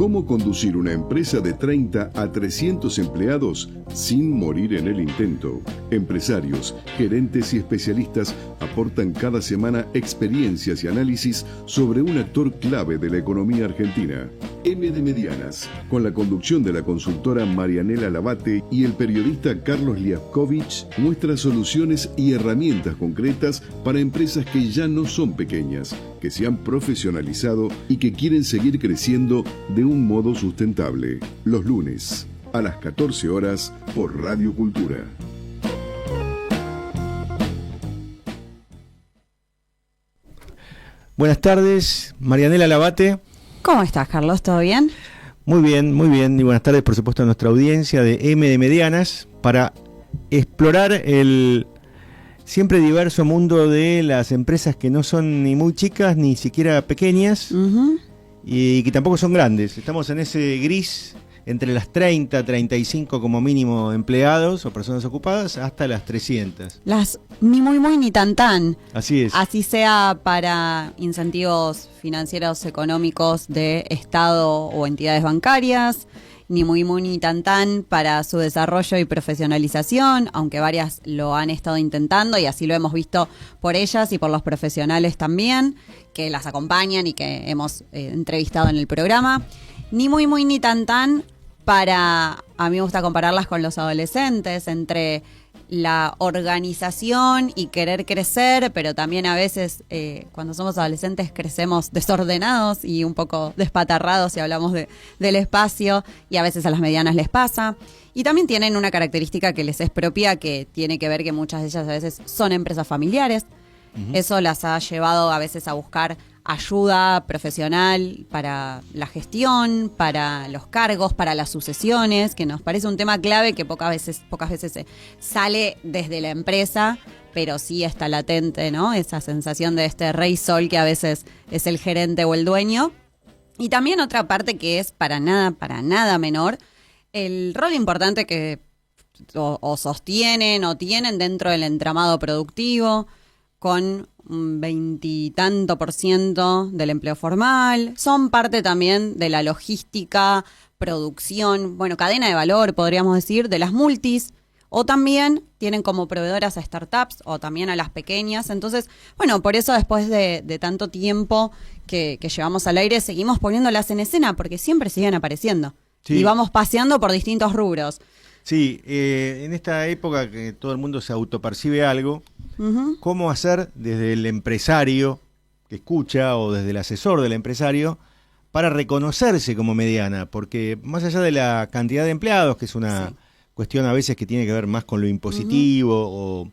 ¿Cómo conducir una empresa de 30 a 300 empleados sin morir en el intento? Empresarios, gerentes y especialistas aportan cada semana experiencias y análisis sobre un actor clave de la economía argentina. M de Medianas, con la conducción de la consultora Marianela Labate y el periodista Carlos Liaskovich, muestra soluciones y herramientas concretas para empresas que ya no son pequeñas, que se han profesionalizado y que quieren seguir creciendo de un modo sustentable. Los lunes, a las 14 horas, por Radio Cultura. Buenas tardes, Marianela Labate. ¿Cómo estás, Carlos? ¿Todo bien? Muy bien, muy bien. Y buenas tardes, por supuesto, a nuestra audiencia de M de Medianas para explorar el siempre diverso mundo de las empresas que no son ni muy chicas ni siquiera pequeñas y que tampoco son grandes. Estamos en ese gris entre las 30, 35 como mínimo empleados o personas ocupadas hasta las 300. Las ni muy muy ni tan tan. Así es. Así sea para incentivos financieros económicos de Estado o entidades bancarias, ni muy muy ni tan tan para su desarrollo y profesionalización, aunque varias lo han estado intentando y así lo hemos visto por ellas y por los profesionales también, que las acompañan y que hemos entrevistado en el programa. Ni muy muy ni tan tan para, a mí me gusta compararlas con los adolescentes, entre la organización y querer crecer, pero también a veces cuando somos adolescentes crecemos desordenados y un poco despatarrados si hablamos del espacio, y a veces a las medianas les pasa. Y también tienen una característica que les es propia, que tiene que ver que muchas de ellas a veces son empresas familiares. Eso las ha llevado a veces a buscar ayuda profesional para la gestión, para los cargos, para las sucesiones, que nos parece un tema clave que pocas veces sale desde la empresa, pero sí está latente, ¿no? Esa sensación de este rey sol que a veces es el gerente o el dueño. Y también otra parte que es para nada menor, el rol importante que o sostienen o tienen dentro del entramado productivo, con un 20 y tanto % del empleo formal. Son parte también de la logística, producción, cadena de valor, podríamos decir, de las multis, o también tienen como proveedoras a startups o también a las pequeñas. Entonces, por eso después de tanto tiempo que llevamos al aire, seguimos poniéndolas en escena, porque siempre siguen apareciendo. Sí. Y vamos paseando por distintos rubros. Sí, en esta época que todo el mundo se autopercibe algo, ¿cómo hacer desde el empresario que escucha o desde el asesor del empresario para reconocerse como mediana? Porque más allá de la cantidad de empleados, que es una cuestión a veces que tiene que ver más con lo impositivo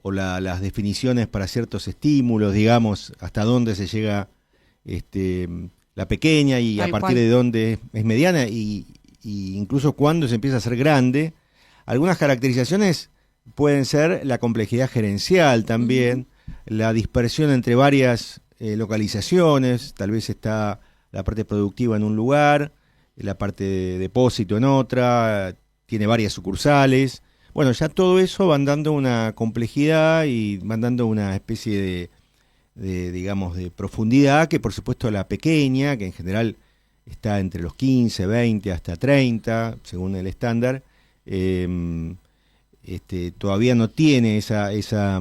o las definiciones para ciertos estímulos, digamos, hasta dónde se llega la pequeña y a partir de dónde es mediana y incluso cuando se empieza a ser grande. Algunas caracterizaciones pueden ser la complejidad gerencial también, la dispersión entre varias localizaciones, tal vez está la parte productiva en un lugar, la parte de depósito en otra, tiene varias sucursales. Ya todo eso van dando una complejidad y van dando una especie de profundidad que por supuesto la pequeña, que en general está entre los 15, 20 hasta 30, según el estándar, todavía no tiene esa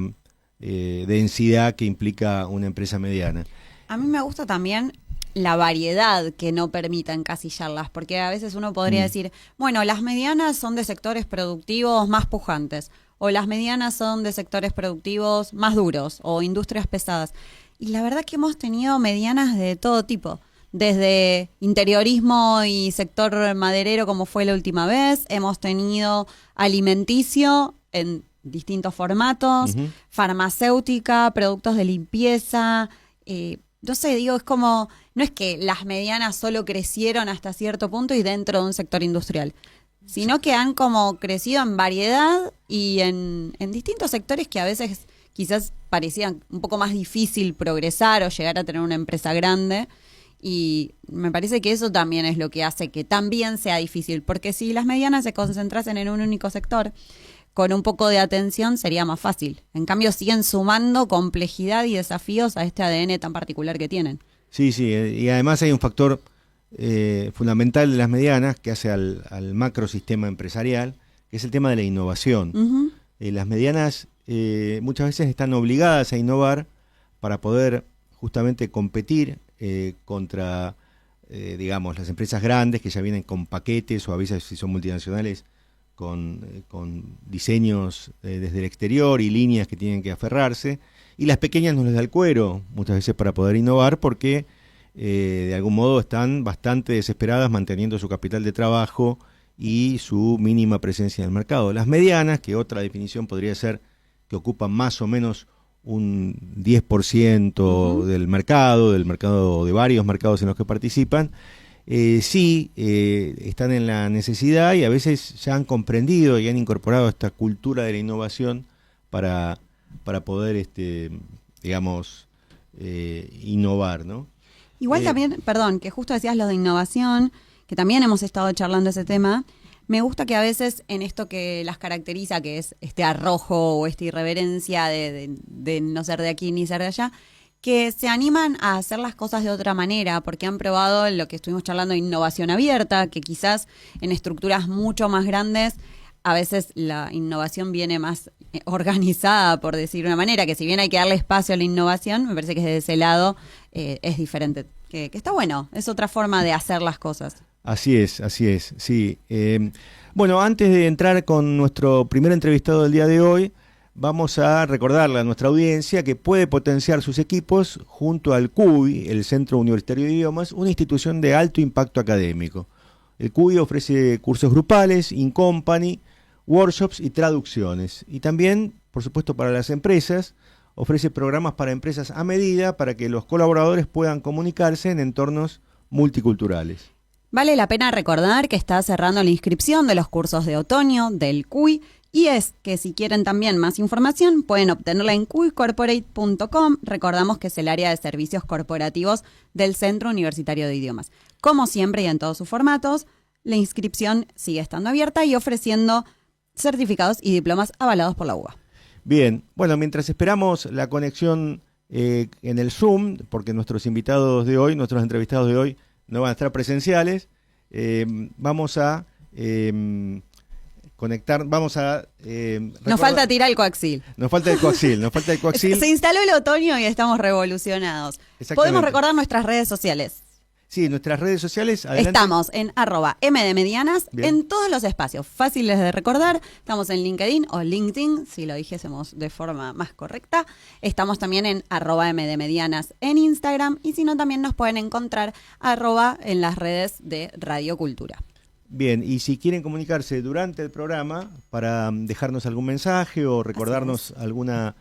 densidad que implica una empresa mediana. A mí me gusta también la variedad que no permita encasillarlas, porque a veces uno podría decir, las medianas son de sectores productivos más pujantes, o las medianas son de sectores productivos más duros, o industrias pesadas. Y la verdad que hemos tenido medianas de todo tipo. Desde interiorismo y sector maderero, como fue la última vez, hemos tenido alimenticio en distintos formatos, farmacéutica, productos de limpieza. Es como, no es que las medianas solo crecieron hasta cierto punto y dentro de un sector industrial, sino que han como crecido en variedad y en distintos sectores que a veces quizás parecían un poco más difícil progresar o llegar a tener una empresa grande. Y me parece que eso también es lo que hace que también sea difícil, porque si las medianas se concentrasen en un único sector, con un poco de atención sería más fácil. En cambio siguen sumando complejidad y desafíos a este ADN tan particular que tienen. Sí, y además hay un factor fundamental de las medianas que hace al macrosistema empresarial, que es el tema de la innovación. Ujú. Las medianas muchas veces están obligadas a innovar para poder justamente competir contra, digamos, las empresas grandes que ya vienen con paquetes o a veces si son multinacionales con diseños desde el exterior y líneas que tienen que aferrarse, y las pequeñas no les da el cuero muchas veces para poder innovar porque de algún modo están bastante desesperadas manteniendo su capital de trabajo y su mínima presencia en el mercado. Las medianas, que otra definición podría ser que ocupan más o menos un 10% del mercado de varios mercados en los que participan, sí están en la necesidad y a veces ya han comprendido y han incorporado esta cultura de la innovación para poder, digamos, innovar, ¿no? Igual también, perdón, que justo decías lo de innovación, que también hemos estado charlando ese tema. Me gusta que a veces en esto que las caracteriza, que es este arrojo o esta irreverencia de no ser de aquí ni ser de allá, que se animan a hacer las cosas de otra manera, porque han probado lo que estuvimos charlando de innovación abierta, que quizás en estructuras mucho más grandes a veces la innovación viene más organizada, por decir de una manera, que si bien hay que darle espacio a la innovación, me parece que desde ese lado es diferente, que está bueno, es otra forma de hacer las cosas. Así es, sí. Bueno, antes de entrar con nuestro primer entrevistado del día de hoy, vamos a recordarle a nuestra audiencia que puede potenciar sus equipos junto al CUI, el Centro Universitario de Idiomas, una institución de alto impacto académico. El CUI ofrece cursos grupales, in-company, workshops y traducciones. Y también, por supuesto, para las empresas, ofrece programas para empresas a medida para que los colaboradores puedan comunicarse en entornos multiculturales. Vale la pena recordar que está cerrando la inscripción de los cursos de otoño del CUI y es que si quieren también más información pueden obtenerla en cuicorporate.com. Recordamos que es el área de servicios corporativos del Centro Universitario de Idiomas. Como siempre y en todos sus formatos, la inscripción sigue estando abierta y ofreciendo certificados y diplomas avalados por la UBA. Bien, bueno, mientras esperamos la conexión en el Zoom, porque nuestros invitados de hoy, nuestros entrevistados de hoy, no van a estar presenciales, vamos a conectar, nos falta tirar el coaxil. Nos falta el coaxil. Se instaló el otoño y estamos revolucionados. Podemos recordar nuestras redes sociales. Sí, nuestras redes sociales. Adelante. Estamos en @mdmedianas en todos los espacios, fáciles de recordar. Estamos en LinkedIn o LinkedIn, si lo dijésemos de forma más correcta. Estamos también en @mdmedianas en Instagram y si no también nos pueden encontrar en las redes de Radio Cultura. Bien, y si quieren comunicarse durante el programa para dejarnos algún mensaje o recordarnos alguna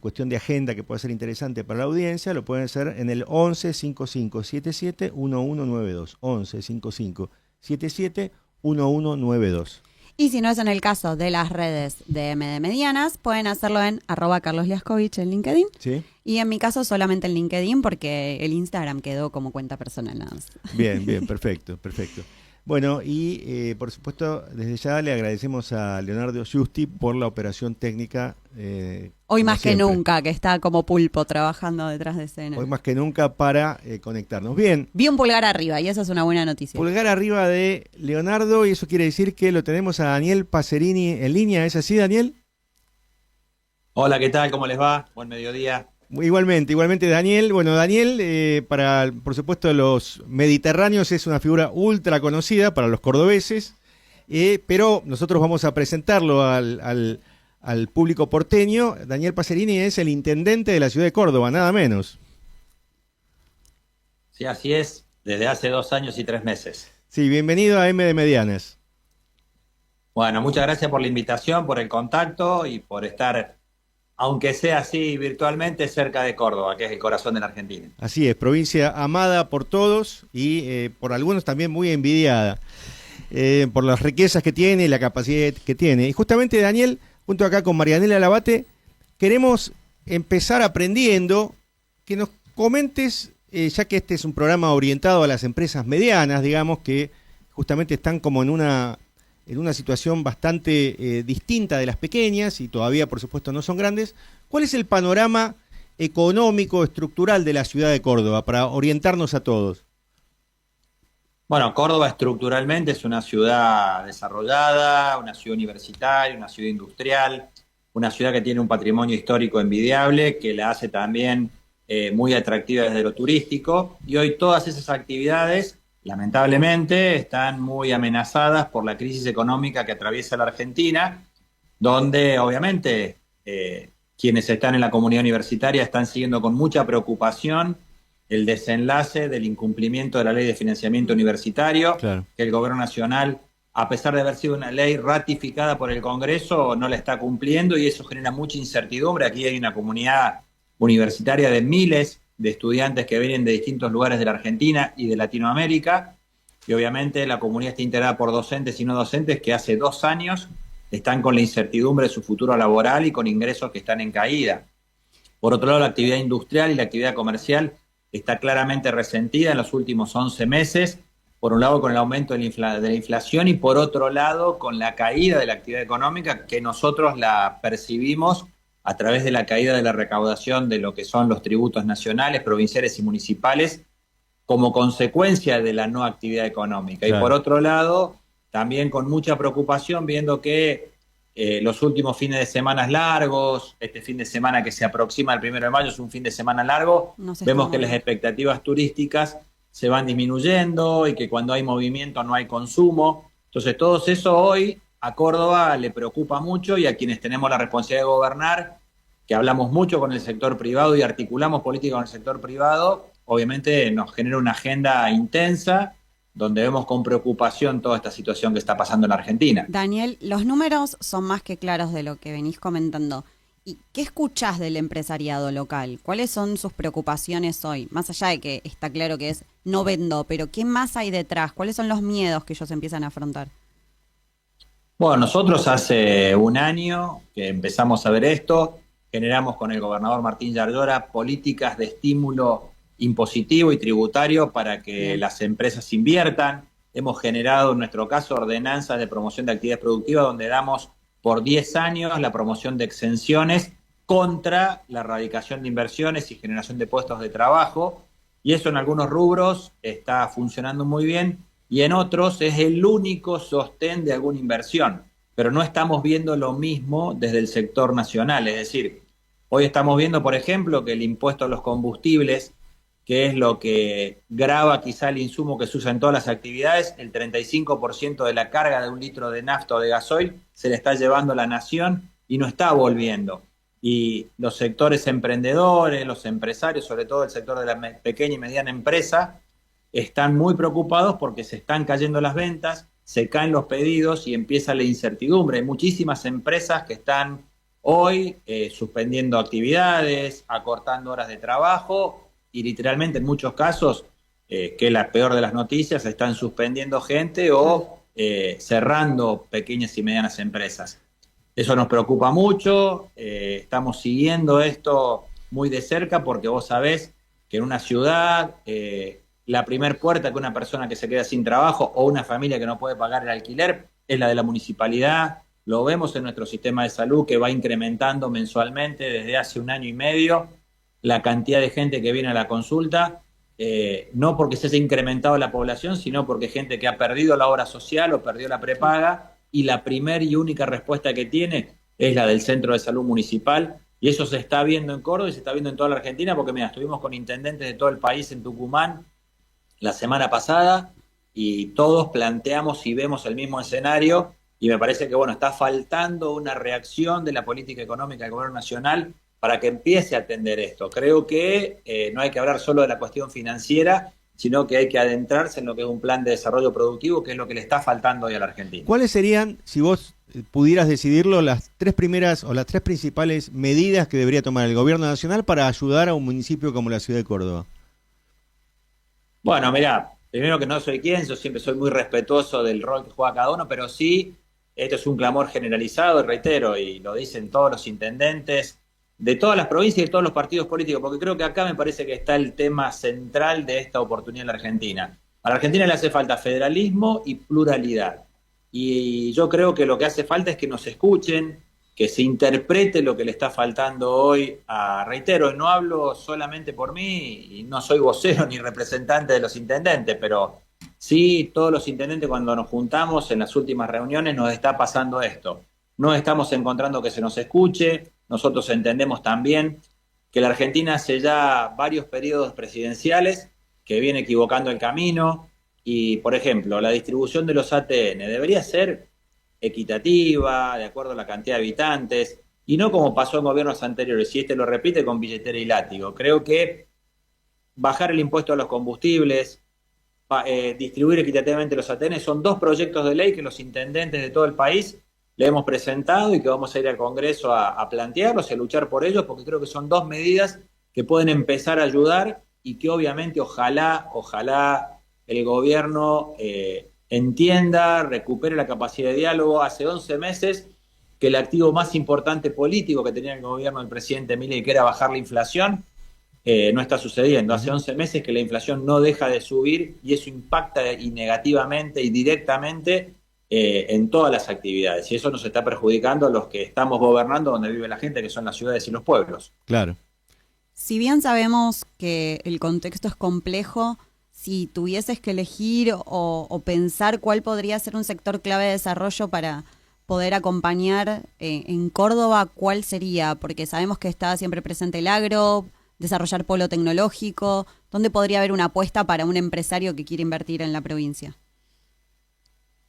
cuestión de agenda que pueda ser interesante para la audiencia, lo pueden hacer en el 11 55 77 1192. 11 55 77 1192. Y si no es en el caso de las redes de MD Medianas, pueden hacerlo en @Carlos Liaskovich en LinkedIn. ¿Sí? Y en mi caso solamente en LinkedIn porque el Instagram quedó como cuenta personal nada más. Bien, perfecto. Bueno, y por supuesto, desde ya le agradecemos a Leonardo Giusti por la operación técnica. Hoy más siempre. que nunca, que está como pulpo trabajando detrás de escena. Hoy más que nunca para conectarnos. Bien. Vi un pulgar arriba y esa es una buena noticia. Pulgar arriba de Leonardo y eso quiere decir que lo tenemos a Daniel Pacerini en línea. ¿Es así, Daniel? Hola, ¿qué tal? ¿Cómo les va? Buen mediodía. Igualmente Daniel. Bueno, Daniel, para por supuesto los mediterráneos es una figura ultra conocida para los cordobeses, pero nosotros vamos a presentarlo al público porteño. Daniel Pacerini es el intendente de la ciudad de Córdoba, nada menos. Sí, así es, desde hace 2 años y 3 meses. Sí, bienvenido a M de Medianas. Bueno, muchas gracias por la invitación, por el contacto y por estar, aunque sea así virtualmente, cerca de Córdoba, que es el corazón de la Argentina. Así es, provincia amada por todos y por algunos también muy envidiada, por las riquezas que tiene y la capacidad que tiene. Y justamente, Daniel, junto acá con Marianela Labate, queremos empezar aprendiendo que nos comentes, ya que este es un programa orientado a las empresas medianas, digamos, que justamente están como en una situación bastante distinta de las pequeñas y todavía, por supuesto, no son grandes. ¿Cuál es el panorama económico, estructural de la ciudad de Córdoba para orientarnos a todos? Bueno, Córdoba estructuralmente es una ciudad desarrollada, una ciudad universitaria, una ciudad industrial, una ciudad que tiene un patrimonio histórico envidiable, que la hace también muy atractiva desde lo turístico. Y hoy todas esas actividades, lamentablemente, están muy amenazadas por la crisis económica que atraviesa la Argentina, donde obviamente quienes están en la comunidad universitaria están siguiendo con mucha preocupación el desenlace del incumplimiento de la ley de financiamiento universitario, Claro. que el gobierno nacional, a pesar de haber sido una ley ratificada por el Congreso, no la está cumpliendo y eso genera mucha incertidumbre. Aquí hay una comunidad universitaria de miles de estudiantes que vienen de distintos lugares de la Argentina y de Latinoamérica, y obviamente la comunidad está integrada por docentes y no docentes que hace 2 años están con la incertidumbre de su futuro laboral y con ingresos que están en caída. Por otro lado, la actividad industrial y la actividad comercial está claramente resentida en los últimos 11 meses, por un lado con el aumento de la inflación y por otro lado con la caída de la actividad económica que nosotros la percibimos a través de la caída de la recaudación de lo que son los tributos nacionales, provinciales y municipales como consecuencia de la no actividad económica. Claro. Y por otro lado, también con mucha preocupación viendo que los últimos fines de semana largos, este fin de semana que se aproxima el 1 de mayo es un fin de semana largo, No se vemos está que las moviendo. expectativas turísticas se van disminuyendo y que cuando hay movimiento no hay consumo. Entonces todo eso hoy a Córdoba le preocupa mucho y a quienes tenemos la responsabilidad de gobernar, que hablamos mucho con el sector privado y articulamos política con el sector privado, obviamente nos genera una agenda intensa donde vemos con preocupación toda esta situación que está pasando en la Argentina. Daniel, los números son más que claros de lo que venís comentando. ¿Y qué escuchás del empresariado local? ¿Cuáles son sus preocupaciones hoy? Más allá de que está claro que es no vendo, pero ¿qué más hay detrás? ¿Cuáles son los miedos que ellos empiezan a afrontar? Bueno, nosotros hace un año que empezamos a ver esto, generamos con el gobernador Martín Yarlora políticas de estímulo impositivo y tributario para que las empresas inviertan. Hemos generado, en nuestro caso, ordenanzas de promoción de actividades productivas donde damos por 10 años la promoción de exenciones contra la erradicación de inversiones y generación de puestos de trabajo. Y eso en algunos rubros está funcionando muy bien y en otros es el único sostén de alguna inversión. Pero no estamos viendo lo mismo desde el sector nacional. Es decir, hoy estamos viendo, por ejemplo, que el impuesto a los combustibles, que es lo que grava quizá el insumo que se usa en todas las actividades, el 35% de la carga de un litro de nafta o de gasoil se le está llevando a la nación y no está volviendo. Y los sectores emprendedores, los empresarios, sobre todo el sector de la pequeña y mediana empresa, están muy preocupados porque se están cayendo las ventas, se caen los pedidos y empieza la incertidumbre. Hay muchísimas empresas que están hoy suspendiendo actividades, acortando horas de trabajo y literalmente en muchos casos, que es la peor de las noticias, están suspendiendo gente o cerrando pequeñas y medianas empresas. Eso nos preocupa mucho, estamos siguiendo esto muy de cerca porque vos sabés que en una ciudad la primer puerta que una persona que se queda sin trabajo o una familia que no puede pagar el alquiler es la de la municipalidad. Lo vemos en nuestro sistema de salud que va incrementando mensualmente desde hace 1 año y medio la cantidad de gente que viene a la consulta, no porque se haya incrementado la población, sino porque gente que ha perdido la obra social o perdió la prepaga y la primera y única respuesta que tiene es la del centro de salud municipal y eso se está viendo en Córdoba y se está viendo en toda la Argentina porque mira, estuvimos con intendentes de todo el país en Tucumán la semana pasada y todos planteamos y vemos el mismo escenario y me parece que bueno, está faltando una reacción de la política económica del gobierno nacional para que empiece a atender esto. Creo que no hay que hablar solo de la cuestión financiera, sino que hay que adentrarse en lo que es un plan de desarrollo productivo, que es lo que le está faltando hoy a la Argentina. ¿Cuáles serían, si vos pudieras decidirlo, las 3 primeras o las 3 principales medidas que debería tomar el gobierno nacional para ayudar a un municipio como la ciudad de Córdoba? Bueno, mirá, primero que no soy quien, yo siempre soy muy respetuoso del rol que juega cada uno, pero sí, esto es un clamor generalizado, reitero, y lo dicen todos los intendentes, de todas las provincias y de todos los partidos políticos, porque creo que acá me parece que está el tema central de esta oportunidad en la Argentina. A la Argentina le hace falta federalismo y pluralidad. Y yo creo que lo que hace falta es que nos escuchen, que se interprete lo que le está faltando hoy reitero, no hablo solamente por mí, y no soy vocero ni representante de los intendentes, pero Sí, todos los intendentes cuando nos juntamos en las últimas reuniones nos está pasando esto. No estamos encontrando que se nos escuche, nosotros entendemos también que la Argentina hace ya varios periodos presidenciales que viene equivocando el camino y, por ejemplo, la distribución de los ATN debería ser equitativa, de acuerdo a la cantidad de habitantes, y no como pasó en gobiernos anteriores, y este lo repite con billetera y látigo. Creo que bajar el impuesto a los combustibles, distribuir equitativamente los ATN, son dos proyectos de ley que los intendentes de todo el país le hemos presentado y que vamos a ir al Congreso a plantearlos y a luchar por ellos, porque creo que son dos medidas que pueden empezar a ayudar y que obviamente ojalá el gobierno entienda, recupere la capacidad de diálogo. Hace 11 meses que el activo más importante político que tenía el gobierno del presidente Milei, que era bajar la inflación, no está sucediendo. Hace 11 meses que la inflación no deja de subir y eso impacta y negativamente y directamente en todas las actividades. Y eso nos está perjudicando a los que estamos gobernando donde vive la gente, que son las ciudades y los pueblos. Claro. Si bien sabemos que el contexto es complejo, si tuvieses que elegir o pensar cuál podría ser un sector clave de desarrollo para poder acompañar en Córdoba, ¿cuál sería? Porque sabemos que está siempre presente el agro, desarrollar polo tecnológico. ¿Dónde podría haber una apuesta para un empresario que quiere invertir en la provincia?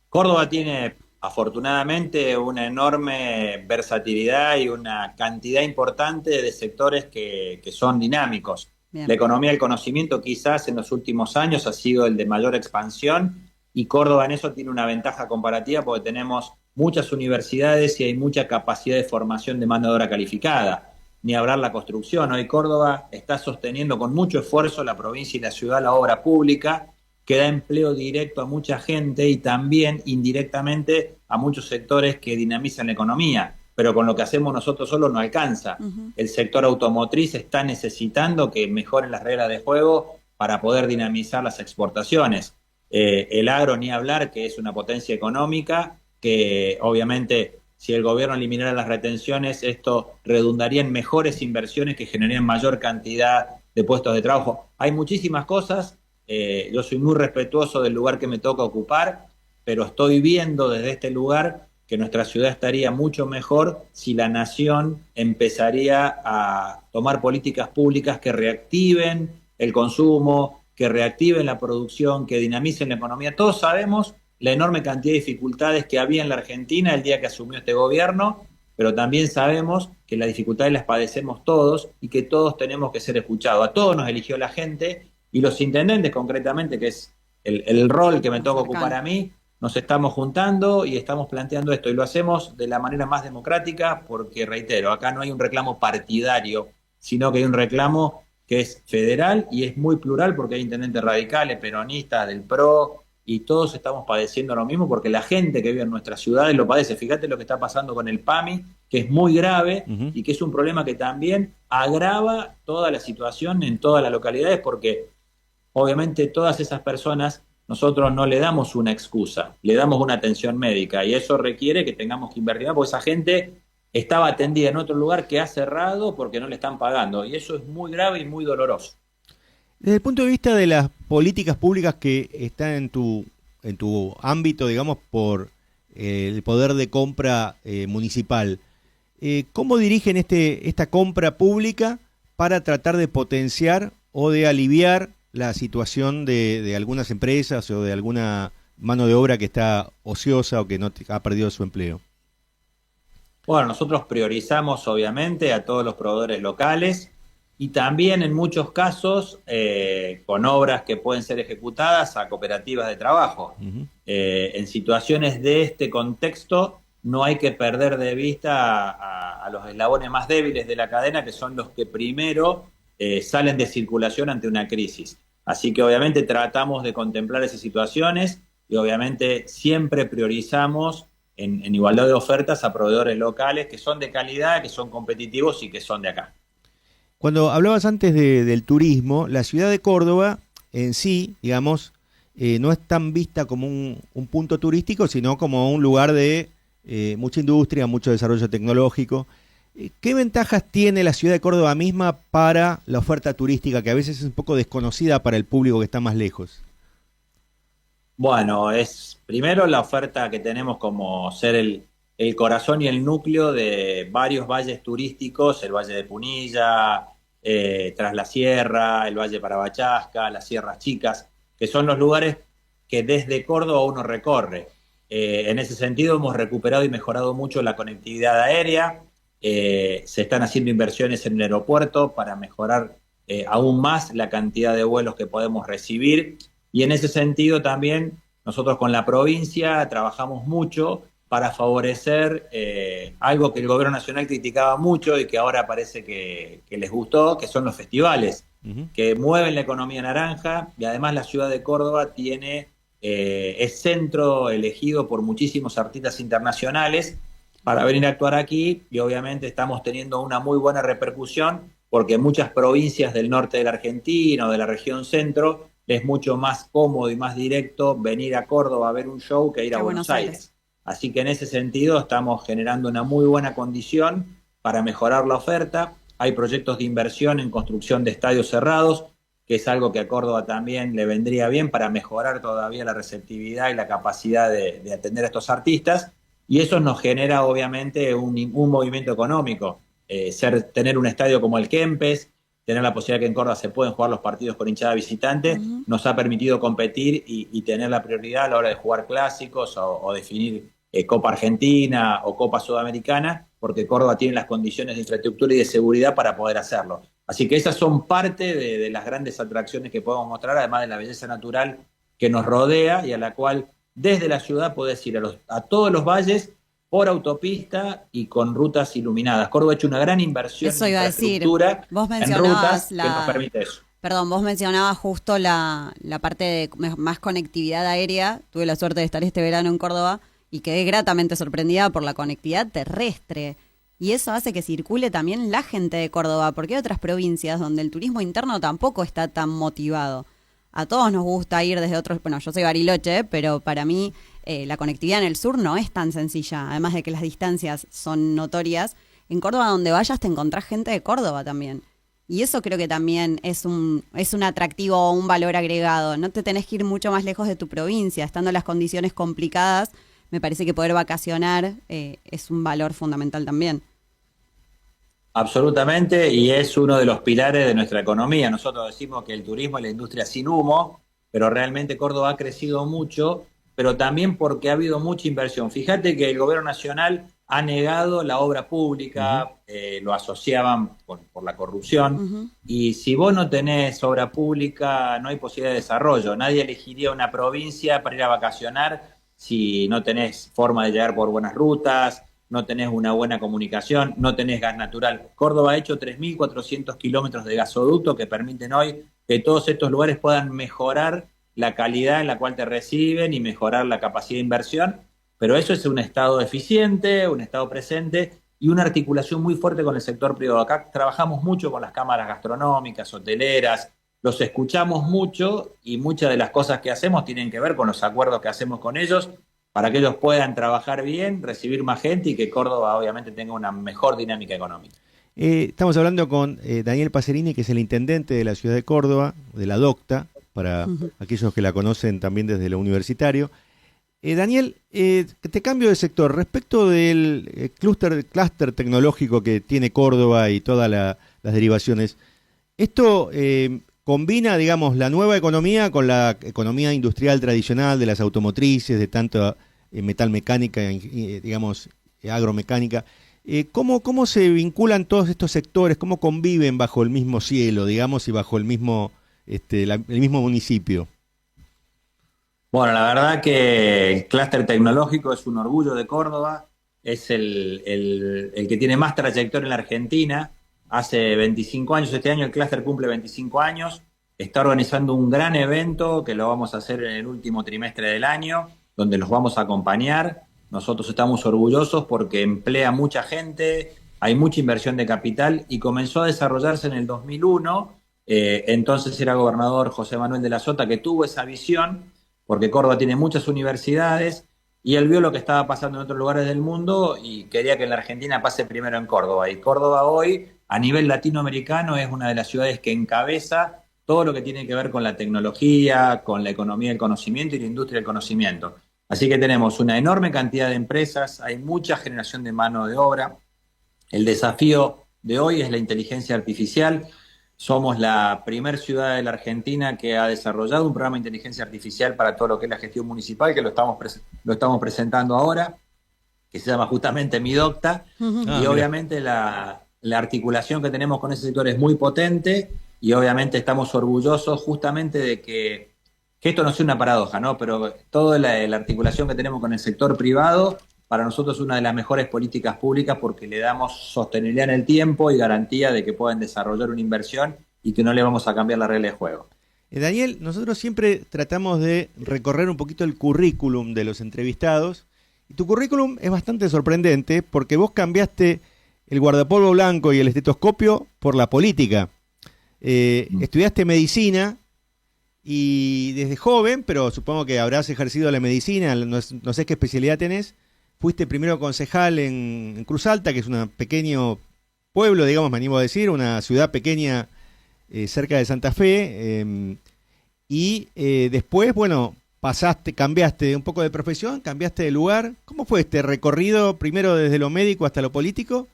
Córdoba tiene afortunadamente una enorme versatilidad y una cantidad importante de sectores que son dinámicos. Bien. La economía del conocimiento quizás en los últimos años ha sido el de mayor expansión y Córdoba en eso tiene una ventaja comparativa porque tenemos muchas universidades y hay mucha capacidad de formación de mano de obra calificada. Ni hablar la construcción. Hoy Córdoba está sosteniendo con mucho esfuerzo la provincia y la ciudad la obra pública, que da empleo directo a mucha gente y también indirectamente a muchos sectores que dinamizan la economía. Pero con lo que hacemos nosotros solos no alcanza. El sector automotriz está necesitando que mejoren las reglas de juego para poder dinamizar las exportaciones. El agro, ni hablar, que es una potencia económica, que obviamente si el gobierno eliminara las retenciones, esto redundaría en mejores inversiones que generarían mayor cantidad de puestos de trabajo. Hay muchísimas cosas. Yo soy muy respetuoso del lugar que me toca ocupar, pero estoy viendo desde este lugar que nuestra ciudad estaría mucho mejor si la nación empezaría a tomar políticas públicas que reactiven el consumo, que reactiven la producción, que dinamicen la economía. Todos sabemos la enorme cantidad de dificultades que había en la Argentina el día que asumió este gobierno, pero también sabemos que las dificultades las padecemos todos y que todos tenemos que ser escuchados. A todos nos eligió la gente y los intendentes concretamente, que es el rol que me toca ocupar a mí, nos estamos juntando y estamos planteando esto y lo hacemos de la manera más democrática porque, reitero, acá no hay un reclamo partidario, sino que hay un reclamo que es federal y es muy plural porque hay intendentes radicales, peronistas, del PRO, y todos estamos padeciendo lo mismo porque la gente que vive en nuestras ciudades lo padece. Fíjate lo que está pasando con el PAMI, que es muy grave y que es un problema que también agrava toda la situación en todas las localidades porque obviamente todas esas personas nosotros no le damos una excusa, le damos una atención médica y eso requiere que tengamos que invertir porque esa gente estaba atendida en otro lugar que ha cerrado porque no le están pagando y eso es muy grave y muy doloroso. Desde el punto de vista de las políticas públicas que están en tu ámbito, digamos, por el poder de compra municipal, ¿cómo dirigen esta compra pública para tratar de potenciar o de aliviar la situación de algunas empresas o de alguna mano de obra que está ociosa o que no ha perdido su empleo? Bueno, nosotros priorizamos obviamente a todos los proveedores locales y también en muchos casos con obras que pueden ser ejecutadas a cooperativas de trabajo. En situaciones de este contexto no hay que perder de vista a los eslabones más débiles de la cadena, que son los que primero salen de circulación ante una crisis. Así que obviamente tratamos de contemplar esas situaciones y obviamente siempre priorizamos en igualdad de ofertas a proveedores locales que son de calidad, que son competitivos y que son de acá. Cuando hablabas antes del turismo, la ciudad de Córdoba en sí, digamos, no es tan vista como un punto turístico, sino como un lugar de mucha industria, mucho desarrollo tecnológico. ¿Qué ventajas tiene la ciudad de Córdoba misma para la oferta turística, que a veces es un poco desconocida para el público que está más lejos? Bueno, es primero la oferta que tenemos como ser el corazón y el núcleo de varios valles turísticos, el Valle de Punilla, Tras la Sierra, el Valle Parabachasca, las Sierras Chicas, que son los lugares que desde Córdoba uno recorre. En ese sentido hemos recuperado y mejorado mucho la conectividad aérea, se están haciendo inversiones en el aeropuerto para mejorar aún más la cantidad de vuelos que podemos recibir. Y en ese sentido también nosotros con la provincia trabajamos mucho para favorecer algo que el gobierno nacional criticaba mucho y que ahora parece que les gustó, que son los festivales, que mueven la economía naranja, y además la ciudad de Córdoba es centro elegido por muchísimos artistas internacionales para venir a actuar aquí, y obviamente estamos teniendo una muy buena repercusión porque en muchas provincias del norte de la Argentina o de la región centro es mucho más cómodo y más directo venir a Córdoba a ver un show que ir a Buenos Aires. Así que en ese sentido estamos generando una muy buena condición para mejorar la oferta. Hay proyectos de inversión en construcción de estadios cerrados, que es algo que a Córdoba también le vendría bien para mejorar todavía la receptividad y la capacidad de atender a estos artistas. Y eso nos genera obviamente un movimiento económico. Tener un estadio como el Kempes, tener la posibilidad que en Córdoba se pueden jugar los partidos con hinchada visitante, nos ha permitido competir y tener la prioridad a la hora de jugar clásicos o definir Copa Argentina o Copa Sudamericana, porque Córdoba tiene las condiciones de infraestructura y de seguridad para poder hacerlo. Así que esas son parte de las grandes atracciones que podemos mostrar, además de la belleza natural que nos rodea y a la cual desde la ciudad podés ir a todos los valles por autopista y con rutas iluminadas. Córdoba ha hecho una gran inversión eso en iba a decir. infraestructura, en rutas que nos permite eso. Perdón, vos mencionabas justo la parte de más conectividad aérea. Tuve la suerte de estar este verano en Córdoba y quedé gratamente sorprendida por la conectividad terrestre. Y eso hace que circule también la gente de Córdoba, porque hay otras provincias donde el turismo interno tampoco está tan motivado. A todos nos gusta ir desde otros... Bueno, yo soy Bariloche, pero para mí la conectividad en el sur no es tan sencilla. Además de que las distancias son notorias. En Córdoba, donde vayas, te encontrás gente de Córdoba también. Y eso creo que también es un atractivo o un valor agregado. No te tenés que ir mucho más lejos de tu provincia. Estando en las condiciones complicadas, me parece que poder vacacionar es un valor fundamental también. Absolutamente, y es uno de los pilares de nuestra economía. Nosotros decimos que el turismo es la industria sin humo, pero realmente Córdoba ha crecido mucho, pero también porque ha habido mucha inversión. Fíjate que el gobierno nacional ha negado la obra pública, lo asociaban por la corrupción, y si vos no tenés obra pública no hay posibilidad de desarrollo. Nadie elegiría una provincia para ir a vacacionar si no tenés forma de llegar por buenas rutas, no tenés una buena comunicación, no tenés gas natural. Córdoba ha hecho 3.400 kilómetros de gasoducto que permiten hoy que todos estos lugares puedan mejorar la calidad en la cual te reciben y mejorar la capacidad de inversión, pero eso es un Estado eficiente, un Estado presente y una articulación muy fuerte con el sector privado. Acá trabajamos mucho con las cámaras gastronómicas, hoteleras, los escuchamos mucho y muchas de las cosas que hacemos tienen que ver con los acuerdos que hacemos con ellos para que ellos puedan trabajar bien, recibir más gente y que Córdoba obviamente tenga una mejor dinámica económica. Estamos hablando con Daniel Pacerini, que es el intendente de la ciudad de Córdoba, de la DOCTA, para aquellos que la conocen también desde lo universitario. Daniel, te cambio de sector. Respecto del clúster tecnológico que tiene Córdoba y todas las derivaciones, ¿esto combina, digamos, la nueva economía con la economía industrial tradicional de las automotrices, de tanto metalmecánica, digamos, agromecánica? ¿Cómo se vinculan todos estos sectores? ¿Cómo conviven bajo el mismo cielo, digamos, y bajo el mismo municipio? Bueno, la verdad que el clúster tecnológico es un orgullo de Córdoba, es el que tiene más trayectoria en la Argentina. Hace 25 años, este año el clúster cumple 25 años, está organizando un gran evento que lo vamos a hacer en el último trimestre del año, donde los vamos a acompañar. Nosotros estamos orgullosos porque emplea mucha gente, hay mucha inversión de capital y comenzó a desarrollarse en el 2001. Entonces era gobernador José Manuel de la Sota, que tuvo esa visión, porque Córdoba tiene muchas universidades y él vio lo que estaba pasando en otros lugares del mundo y quería que en la Argentina pase primero en Córdoba. Y Córdoba hoy, a nivel latinoamericano, es una de las ciudades que encabeza todo lo que tiene que ver con la tecnología, con la economía del conocimiento y la industria del conocimiento. Así que tenemos una enorme cantidad de empresas, hay mucha generación de mano de obra. El desafío de hoy es la inteligencia artificial. Somos la primer ciudad de la Argentina que ha desarrollado un programa de inteligencia artificial para todo lo que es la gestión municipal, que lo estamos presentando ahora, que se llama justamente Midocta. Y obviamente la articulación que tenemos con ese sector es muy potente y obviamente estamos orgullosos justamente de que esto no sea una paradoja, ¿no? Pero toda la articulación que tenemos con el sector privado para nosotros es una de las mejores políticas públicas porque le damos sostenibilidad en el tiempo y garantía de que puedan desarrollar una inversión y que no le vamos a cambiar la regla de juego. Daniel, nosotros siempre tratamos de recorrer un poquito el currículum de los entrevistados y tu currículum es bastante sorprendente porque vos cambiaste el guardapolvo blanco y el estetoscopio por la política. Estudiaste medicina y desde joven, pero supongo que habrás ejercido la medicina, no sé qué especialidad tenés. Fuiste primero concejal en Cruz Alta, que es un pequeño pueblo, digamos, me animo a decir, una ciudad pequeña cerca de Santa Fe. Y después, bueno, cambiaste un poco de profesión, cambiaste de lugar. ¿Cómo fue este recorrido, primero desde lo médico hasta lo político,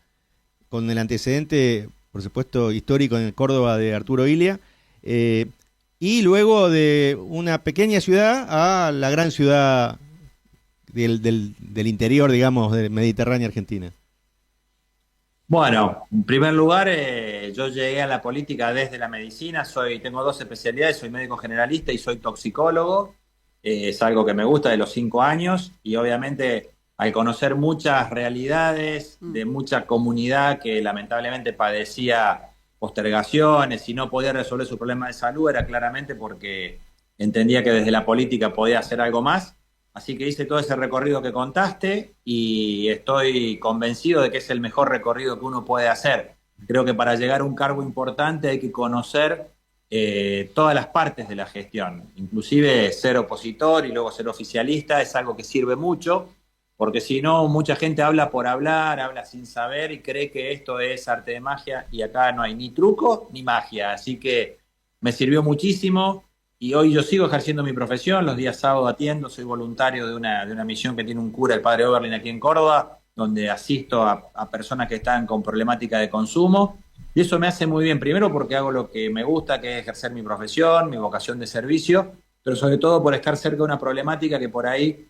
con el antecedente, por supuesto, histórico en Córdoba de Arturo Illia? Y luego de una pequeña ciudad a la gran ciudad del interior, digamos, de Mediterránea Argentina. Bueno, en primer lugar, yo llegué a la política desde la medicina, tengo 2 especialidades, soy médico generalista y soy toxicólogo, es algo que me gusta de los 5 años y obviamente al conocer muchas realidades de mucha comunidad que lamentablemente padecía postergaciones y no podía resolver su problema de salud, era claramente porque entendía que desde la política podía hacer algo más. Así que hice todo ese recorrido que contaste y estoy convencido de que es el mejor recorrido que uno puede hacer. Creo que para llegar a un cargo importante hay que conocer todas las partes de la gestión, inclusive ser opositor y luego ser oficialista es algo que sirve mucho, porque si no, mucha gente habla por hablar, habla sin saber y cree que esto es arte de magia y acá no hay ni truco ni magia. Así que me sirvió muchísimo. Y hoy yo sigo ejerciendo mi profesión, los días sábados atiendo, soy voluntario de una misión que tiene un cura, el padre Oberlin, aquí en Córdoba, donde asisto a personas que están con problemática de consumo. Y eso me hace muy bien, primero porque hago lo que me gusta, que es ejercer mi profesión, mi vocación de servicio, pero sobre todo por estar cerca de una problemática que por ahí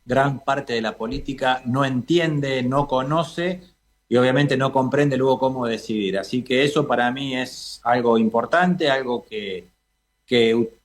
gran parte de la política no entiende, no conoce y obviamente no comprende luego cómo decidir. Así que eso para mí es algo importante, algo que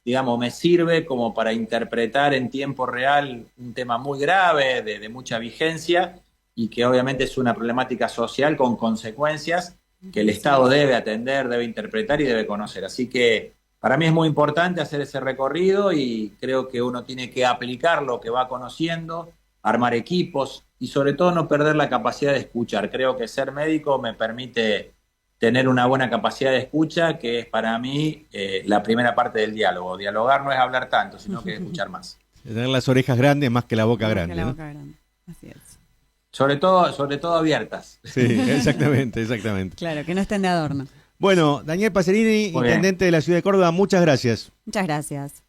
digamos, me sirve como para interpretar en tiempo real un tema muy grave, de mucha vigencia, y que obviamente es una problemática social con consecuencias que el Estado debe atender, debe interpretar y debe conocer. Así que para mí es muy importante hacer ese recorrido y creo que uno tiene que aplicar lo que va conociendo, armar equipos y sobre todo no perder la capacidad de escuchar. Creo que ser médico me permite tener una buena capacidad de escucha, que es para mí la primera parte del diálogo. Dialogar no es hablar tanto, sino que escuchar más. Tener las orejas grandes más que la boca grande. Que la ¿no? boca grande. Así es. Sobre todo abiertas. Sí, exactamente. Claro, que no estén de adorno. Bueno, Daniel Pacerini, intendente de la ciudad de Córdoba, muchas gracias. Muchas gracias.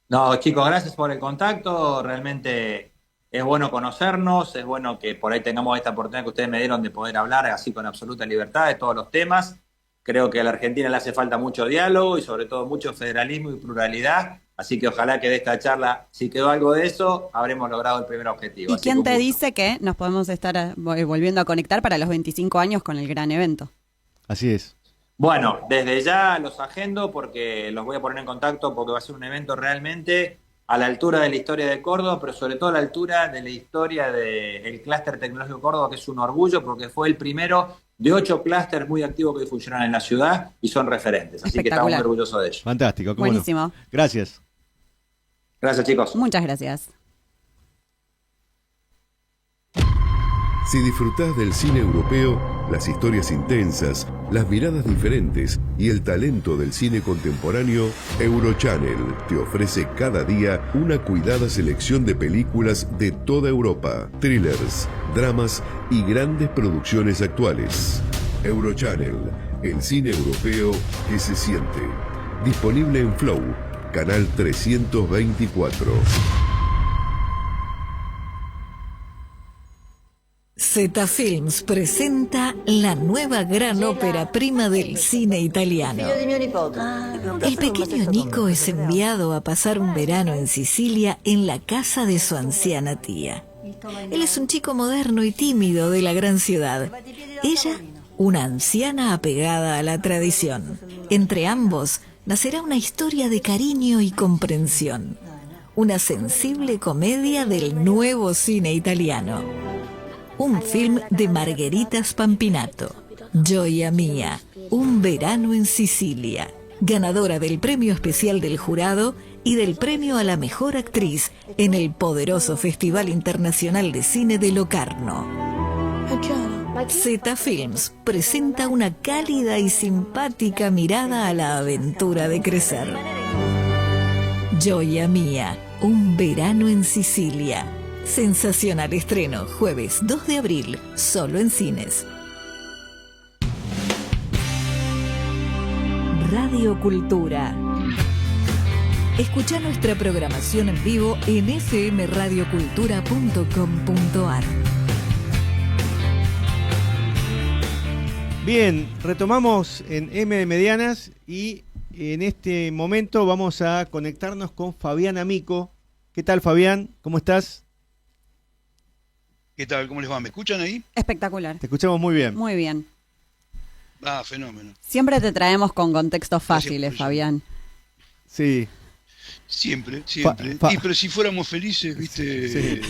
No, chicos, gracias por el contacto. Realmente es bueno conocernos, es bueno que por ahí tengamos esta oportunidad que ustedes me dieron de poder hablar así con absoluta libertad de todos los temas. Creo que a la Argentina le hace falta mucho diálogo y sobre todo mucho federalismo y pluralidad. Así que ojalá que de esta charla, si quedó algo de eso, habremos logrado el primer objetivo. ¿Y así quién te dice que nos podemos estar volviendo a conectar para los 25 años con el gran evento? Así es. Bueno, desde ya los agendo porque los voy a poner en contacto porque va a ser un evento realmente a la altura de la historia de Córdoba, pero sobre todo a la altura de la historia del clúster tecnológico Córdoba, que es un orgullo porque fue el primero de 8 clústeres muy activos que funcionan en la ciudad y son referentes. Así que estamos muy orgullosos de ello. Fantástico. Buenísimo. Bueno. Gracias. Gracias, chicos. Muchas gracias. Si disfrutás del cine europeo, las historias intensas, las miradas diferentes y el talento del cine contemporáneo, Eurochannel te ofrece cada día una cuidada selección de películas de toda Europa, thrillers, dramas y grandes producciones actuales. Eurochannel, el cine europeo que se siente. Disponible en Flow, canal 324. Zeta Films presenta la nueva gran ópera prima del cine italiano. El pequeño Nico es enviado a pasar un verano en Sicilia en la casa de su anciana tía. Él es un chico moderno y tímido de la gran ciudad. Ella, una anciana apegada a la tradición. Entre ambos nacerá una historia de cariño y comprensión. Una sensible comedia del nuevo cine italiano. Un film de Margherita Spampinato. Gioia Mia, un verano en Sicilia. Ganadora del premio especial del jurado y del premio a la mejor actriz en el poderoso Festival Internacional de Cine de Locarno. Zeta Films presenta una cálida y simpática mirada a la aventura de crecer. Gioia Mia, un verano en Sicilia. Sensacional estreno, jueves 2 de abril, solo en cines. Radio Cultura. Escucha nuestra programación en vivo en fmradiocultura.com.ar. Bien, retomamos en M de Medianas y en este momento vamos a conectarnos con Fabián Amico. ¿Qué tal, Fabián? ¿Cómo estás? ¿Qué tal? ¿Cómo les va? ¿Me escuchan ahí? Espectacular. Te escuchamos muy bien. Muy bien. Ah, fenómeno. Siempre te traemos con contextos fáciles, Fabián. Sí. Siempre. Pero si fuéramos felices, viste,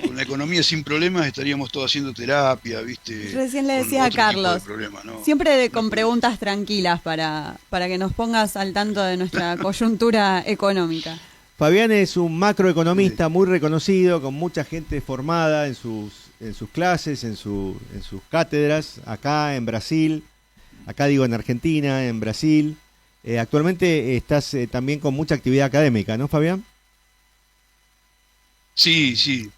con la economía sin problemas, estaríamos todos haciendo terapia, viste. Recién le decía a Carlos, ¿no? siempre con preguntas tranquilas para que nos pongas al tanto de nuestra coyuntura económica. Fabián es un macroeconomista muy reconocido, con mucha gente formada en sus clases, en sus cátedras, acá en Brasil, en Argentina, en Brasil. Actualmente estás también con mucha actividad académica, ¿no, Fabián? Sí,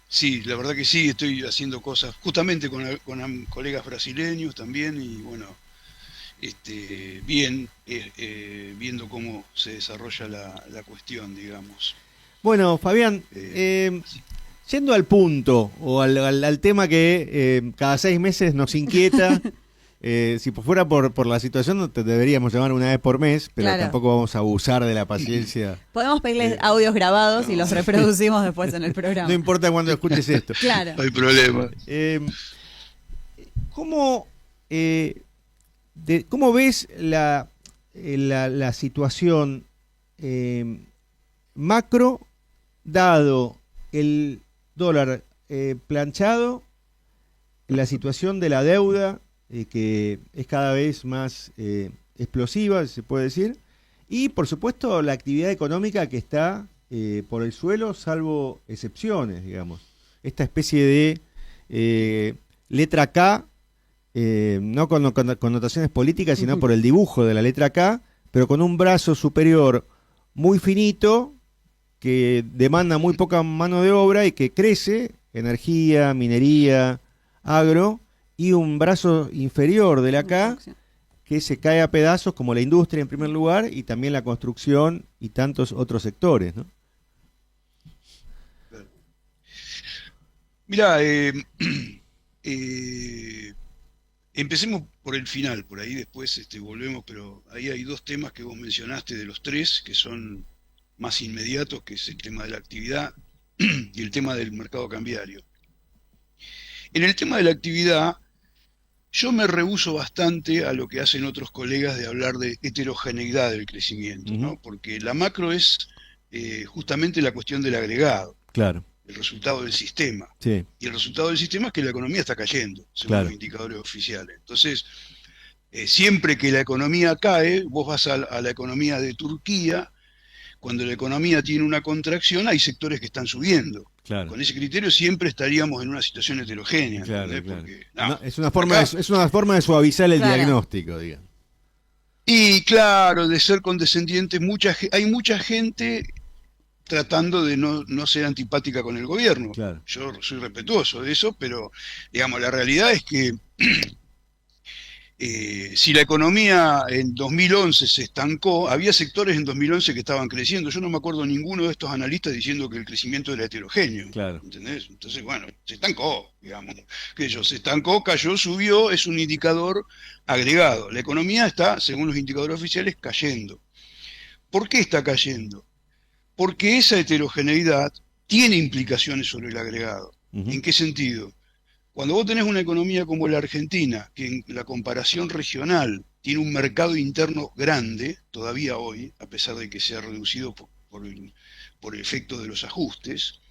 la verdad que sí, estoy haciendo cosas justamente con colegas brasileños también y bueno, viendo cómo se desarrolla la cuestión, digamos. Bueno, Fabián, yendo al punto o al tema que cada 6 meses nos inquieta, si fuera por la situación te deberíamos llamar una vez por mes, pero claro, tampoco vamos a abusar de la paciencia. Podemos pedirles audios grabados y los reproducimos después en el programa. No importa cuándo escuches esto. Claro. No hay problema. ¿Cómo ves la situación macro, dado el dólar planchado, la situación de la deuda, que es cada vez más explosiva, se puede decir, y por supuesto la actividad económica que está por el suelo, salvo excepciones, digamos? Esta especie de letra K, no con connotaciones políticas, sino por el dibujo de la letra K, pero con un brazo superior muy finito, que demanda muy poca mano de obra y que crece, energía, minería, agro, y un brazo inferior de la K que se cae a pedazos, como la industria en primer lugar, y también la construcción y tantos otros sectores, ¿no? Mirá, empecemos por el final, por ahí después volvemos, pero ahí hay 2 temas que vos mencionaste de los 3, que son más inmediatos, que es el tema de la actividad y el tema del mercado cambiario. En el tema de la actividad, yo me rehúso bastante a lo que hacen otros colegas de hablar de heterogeneidad del crecimiento, ¿no? Porque la macro es justamente la cuestión del agregado. Claro. El resultado del sistema. Sí. Y el resultado del sistema es que la economía está cayendo, según los indicadores oficiales. Entonces, siempre que la economía cae, vos vas a la economía de Turquía, cuando la economía tiene una contracción, hay sectores que están subiendo. Claro. Con ese criterio siempre estaríamos en una situación heterogénea. Claro. Porque, es una forma de suavizar el diagnóstico, digamos. Y claro, de ser condescendiente, hay mucha gente tratando de no ser antipática con el gobierno. Claro. Yo soy respetuoso de eso, pero digamos, la realidad es que Si la economía en 2011 se estancó, había sectores en 2011 que estaban creciendo. Yo no me acuerdo ninguno de estos analistas diciendo que el crecimiento era heterogéneo. Claro. ¿Entendés? Entonces, bueno, se estancó, digamos. Se estancó, cayó, subió, es un indicador agregado. La economía está, según los indicadores oficiales, cayendo. ¿Por qué está cayendo? Porque esa heterogeneidad tiene implicaciones sobre el agregado. ¿En qué sentido? Cuando vos tenés una economía como la Argentina, que en la comparación regional tiene un mercado interno grande, todavía hoy, a pesar de que se ha reducido por el efecto de los ajustes,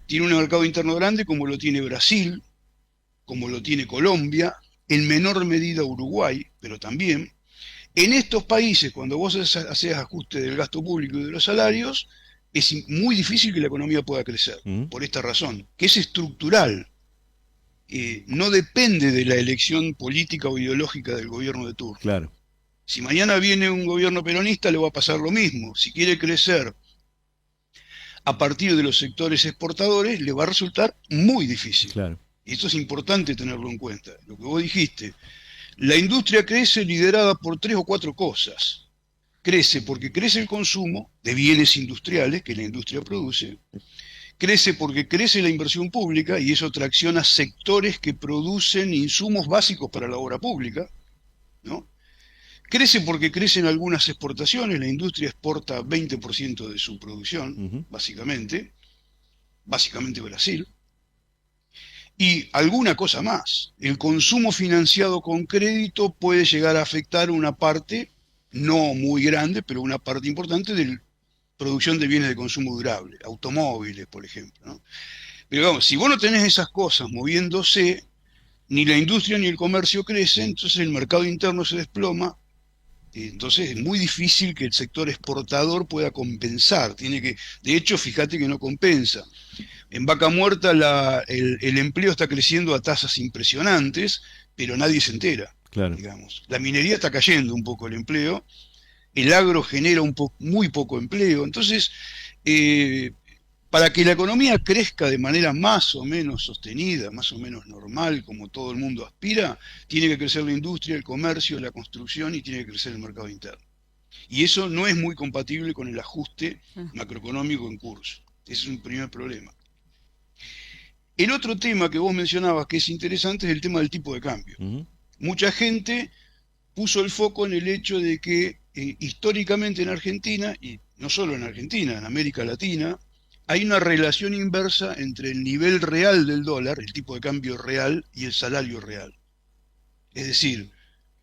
tiene un mercado interno grande como lo tiene Brasil, como lo tiene Colombia, en menor medida Uruguay, pero también. En estos países, cuando vos haces ajuste del gasto público y de los salarios, es muy difícil que la economía pueda crecer, por esta razón, que es estructural. No depende de la elección política o ideológica del gobierno de turno. Claro. Si mañana viene un gobierno peronista, le va a pasar lo mismo. Si quiere crecer a partir de los sectores exportadores, le va a resultar muy difícil. Claro. Y esto es importante tenerlo en cuenta. Lo que vos dijiste, la industria crece liderada por 3 o 4 cosas. Crece porque crece el consumo de bienes industriales que la industria produce. Crece porque crece la inversión pública y eso tracciona sectores que producen insumos básicos para la obra pública, ¿no? Crece porque crecen algunas exportaciones, la industria exporta 20% de su producción, básicamente Brasil, y alguna cosa más. El consumo financiado con crédito puede llegar a afectar una parte, no muy grande, pero una parte importante del producción de bienes de consumo durable, automóviles, por ejemplo, ¿no? Pero vamos, si vos no tenés esas cosas moviéndose, ni la industria ni el comercio crecen, entonces el mercado interno se desploma, entonces es muy difícil que el sector exportador pueda compensar. De hecho, fíjate que no compensa. En Vaca Muerta el empleo está creciendo a tasas impresionantes, pero nadie se entera, claro. Digamos. La minería está cayendo un poco el empleo, el agro genera muy poco empleo. Entonces, para que la economía crezca de manera más o menos sostenida, más o menos normal, como todo el mundo aspira, tiene que crecer la industria, el comercio, la construcción y tiene que crecer el mercado interno. Y eso no es muy compatible con el ajuste macroeconómico en curso. Ese es un primer problema. El otro tema que vos mencionabas que es interesante es el tema del tipo de cambio. Mucha gente puso el foco en el hecho de que históricamente en Argentina, y no solo en Argentina, en América Latina, hay una relación inversa entre el nivel real del dólar, el tipo de cambio real, y el salario real. Es decir,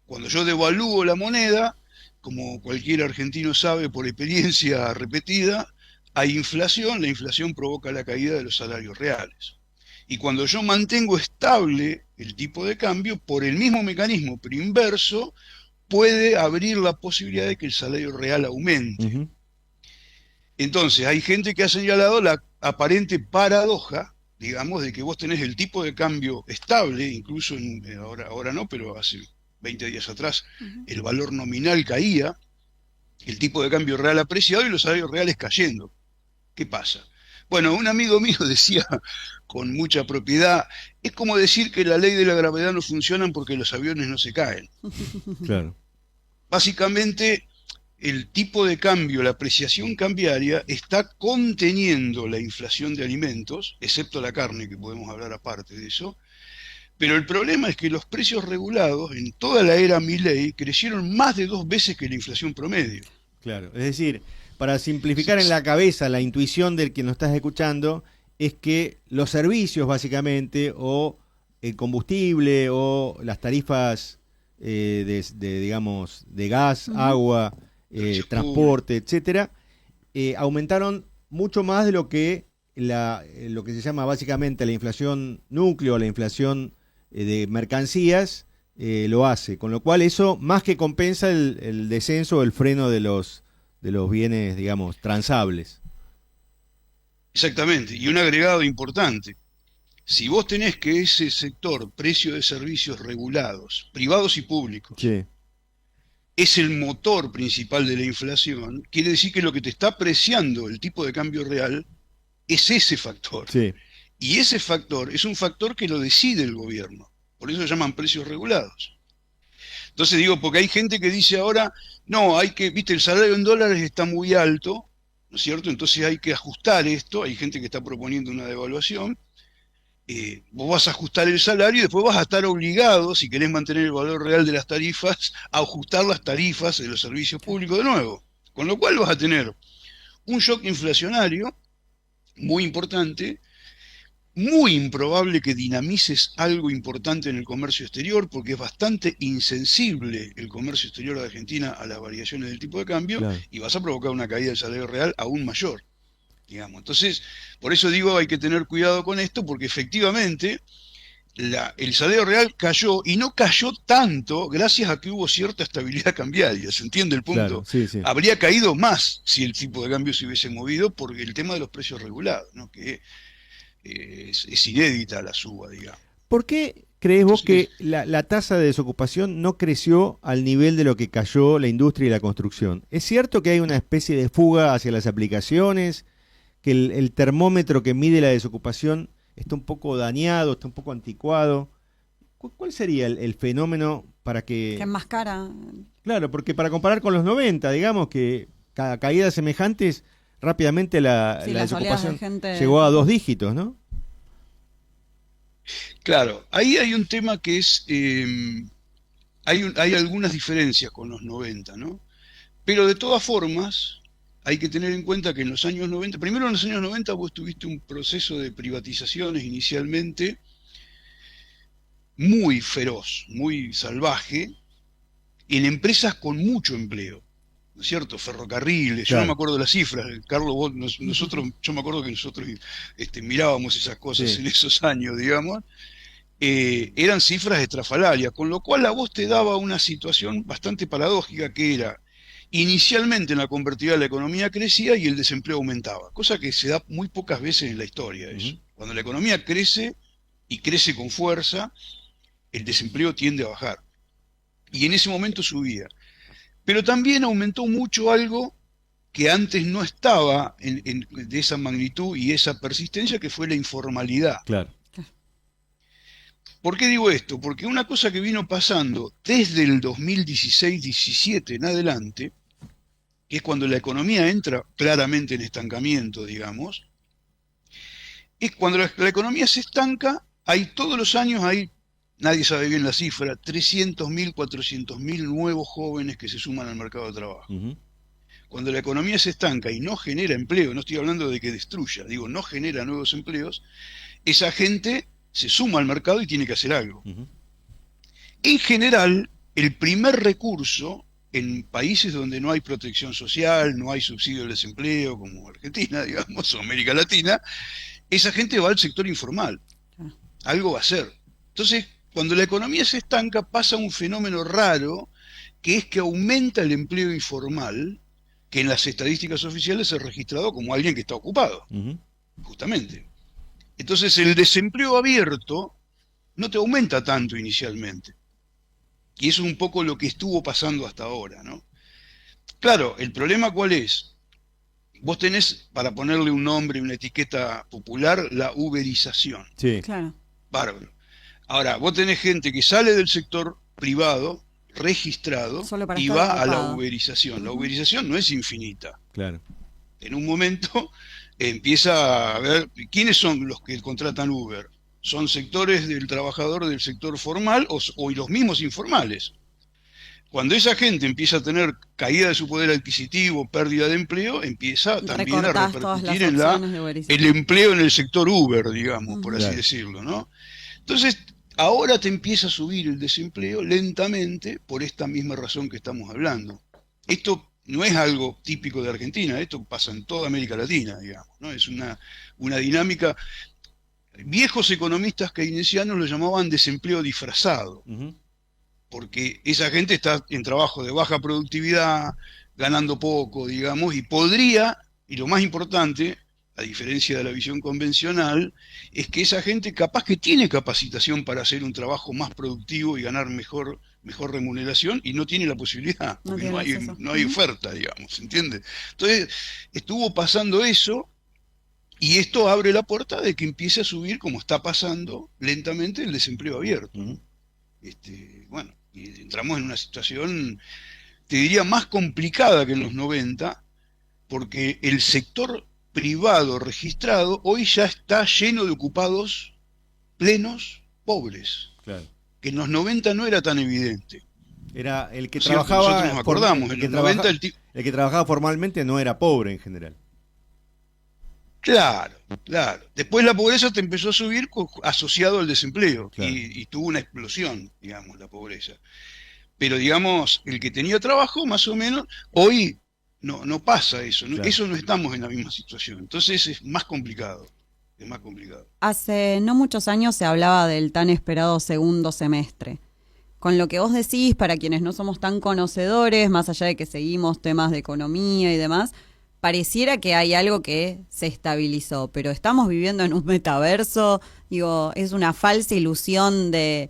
cuando yo devalúo la moneda, como cualquier argentino sabe por experiencia repetida, hay inflación, la inflación provoca la caída de los salarios reales. Y cuando yo mantengo estable el tipo de cambio, por el mismo mecanismo, pero inverso, puede abrir la posibilidad de que el salario real aumente. Entonces, hay gente que ha señalado la aparente paradoja, digamos, de que vos tenés el tipo de cambio estable, incluso ahora no, pero hace 20 días atrás el valor nominal caía, el tipo de cambio real apreciado y los salarios reales cayendo. ¿Qué pasa? Bueno, un amigo mío decía con mucha propiedad, es como decir que la ley de la gravedad no funciona porque los aviones no se caen. Claro. Básicamente, el tipo de cambio, la apreciación cambiaria, está conteniendo la inflación de alimentos, excepto la carne, que podemos hablar aparte de eso, pero el problema es que los precios regulados, en toda la era Milei, crecieron más de 2 veces que la inflación promedio. Claro, es decir, para simplificar en la cabeza la intuición del que nos estás escuchando, es que los servicios básicamente, o el combustible, o las tarifas digamos, de gas, agua, transporte, etcétera, aumentaron mucho más de lo que lo que se llama básicamente la inflación núcleo, la inflación de mercancías, lo hace, con lo cual eso más que compensa el descenso o el freno de los bienes, digamos, transables. Exactamente, y un agregado importante. Si vos tenés que ese sector, precio de servicios regulados, privados y públicos, Sí. es el motor principal de la inflación, quiere decir que lo que te está apreciando el tipo de cambio real es ese factor. Sí. Y ese factor es un factor que lo decide el gobierno. Por eso se llaman precios regulados. Entonces digo, porque hay gente que dice ahora, no, viste, el salario en dólares está muy alto, ¿no es cierto? Entonces hay que ajustar esto, hay gente que está proponiendo una devaluación, vos vas a ajustar el salario y después vas a estar obligado, si querés mantener el valor real de las tarifas, a ajustar las tarifas de los servicios públicos de nuevo. Con lo cual vas a tener un shock inflacionario muy importante, muy improbable que dinamices algo importante en el comercio exterior, porque es bastante insensible el comercio exterior de Argentina a las variaciones del tipo de cambio, Claro. y vas a provocar una caída del salario real aún mayor, digamos. Entonces, por eso digo, hay que tener cuidado con esto, porque efectivamente el salario real cayó, y no cayó tanto gracias a que hubo cierta estabilidad cambiaria, ¿se entiende el punto? Claro, sí, sí. Habría caído más si el tipo de cambio se hubiese movido, porque el tema de los precios regulados, ¿no? Que es inédita la suba, digamos. ¿Por qué crees vos que la tasa de desocupación no creció al nivel de lo que cayó la industria y la construcción? ¿Es cierto que hay una especie de fuga hacia las aplicaciones, que el termómetro que mide la desocupación está un poco dañado, está un poco anticuado? ¿Cuál sería el fenómeno para que... Que es más cara. Claro, porque para comparar con los 90, digamos que cada caídas semejantes, rápidamente la las oleadas de desocupación gente... llegó a 2 dígitos, ¿no? Claro, ahí hay un tema que es, hay algunas diferencias con los 90, ¿no? Pero de todas formas, hay que tener en cuenta que en los años 90, primero en los años 90 vos tuviste un proceso de privatizaciones inicialmente muy feroz, muy salvaje, en empresas con mucho empleo, ¿no es cierto? Ferrocarriles, Claro. yo no me acuerdo de las cifras, Carlos, yo me acuerdo que nosotros mirábamos esas cosas Sí. en esos años, digamos, eran cifras estrafalarias, con lo cual a vos te daba una situación bastante paradójica, que era, inicialmente en la convertida la economía crecía y el desempleo aumentaba, cosa que se da muy pocas veces en la historia, eso. Ujú. Cuando la economía crece, y crece con fuerza, el desempleo tiende a bajar. Y en ese momento subía. Pero también aumentó mucho algo que antes no estaba de esa magnitud y esa persistencia, que fue la informalidad. Claro. ¿Por qué digo esto? Porque una cosa que vino pasando desde el 2016-17 en adelante, que es cuando la economía entra claramente en estancamiento, digamos, es cuando la economía se estanca, todos los años hay, nadie sabe bien la cifra, 300.000, 400.000 nuevos jóvenes que se suman al mercado de trabajo. Ujú. Cuando la economía se estanca y no genera empleo, no estoy hablando de que destruya, digo, no genera nuevos empleos, esa gente se suma al mercado y tiene que hacer algo. Ujú. En general, el primer recurso en países donde no hay protección social, no hay subsidio del desempleo, como Argentina, digamos, o América Latina, esa gente va al sector informal. Algo va a hacer. Entonces, cuando la economía se estanca, pasa un fenómeno raro, que es que aumenta el empleo informal, que en las estadísticas oficiales es registrado como alguien que está ocupado, Ujú. justamente. Entonces, el desempleo abierto no te aumenta tanto inicialmente. Y eso es un poco lo que estuvo pasando hasta ahora, ¿no? Claro, el problema ¿cuál es? Vos tenés, para ponerle un nombre, una etiqueta popular, la uberización. Sí. Claro. Bárbaro. Ahora, vos tenés gente que sale del sector privado, registrado, Solo para y estar va a la ocupado. uberización. La uberización no es infinita. Claro. En un momento empieza a ver quiénes son los que contratan Uber. ¿Son sectores del trabajador del sector formal o los mismos informales? Cuando esa gente empieza a tener caída de su poder adquisitivo, pérdida de empleo, empieza también a Recortás todas las repercutir en opciones de uberización. el empleo en el sector Uber, digamos, por así Claro. decirlo, ¿no? Entonces, ahora te empieza a subir el desempleo lentamente por esta misma razón que estamos hablando. Esto no es algo típico de Argentina, esto pasa en toda América Latina, digamos, ¿no? Es una dinámica. Viejos economistas keynesianos lo llamaban desempleo disfrazado, Ujú. porque esa gente está en trabajo de baja productividad, ganando poco, digamos, y podría, y lo más importante, a diferencia de la visión convencional, es que esa gente capaz que tiene capacitación para hacer un trabajo más productivo y ganar mejor remuneración, y no tiene la posibilidad, No porque tiene no hay, acceso. no hay oferta, digamos, ¿se entiende? Entonces, estuvo pasando eso, y esto abre la puerta de que empiece a subir, como está pasando lentamente, el desempleo abierto. Ujú. Bueno, Y entramos en una situación, te diría, más complicada que en los 90, porque el sector privado registrado hoy ya está lleno de ocupados plenos pobres, Claro. que en los 90 no era tan evidente. Era el que ¿Cierto? trabajaba. Nosotros nos acordamos, el en que los 90 el que trabajaba formalmente no era pobre en general. Claro, claro. Después la pobreza te empezó a subir asociado al desempleo, Claro. y tuvo una explosión, digamos, la pobreza. Pero digamos, el que tenía trabajo, más o menos, hoy no pasa eso, Claro. eso no estamos en la misma situación. Entonces es más complicado, es más complicado. Hace no muchos años se hablaba del tan esperado segundo semestre. Con lo que vos decís, para quienes no somos tan conocedores, más allá de que seguimos temas de economía y demás, pareciera que hay algo que se estabilizó, pero estamos viviendo en un metaverso, digo, es una falsa ilusión de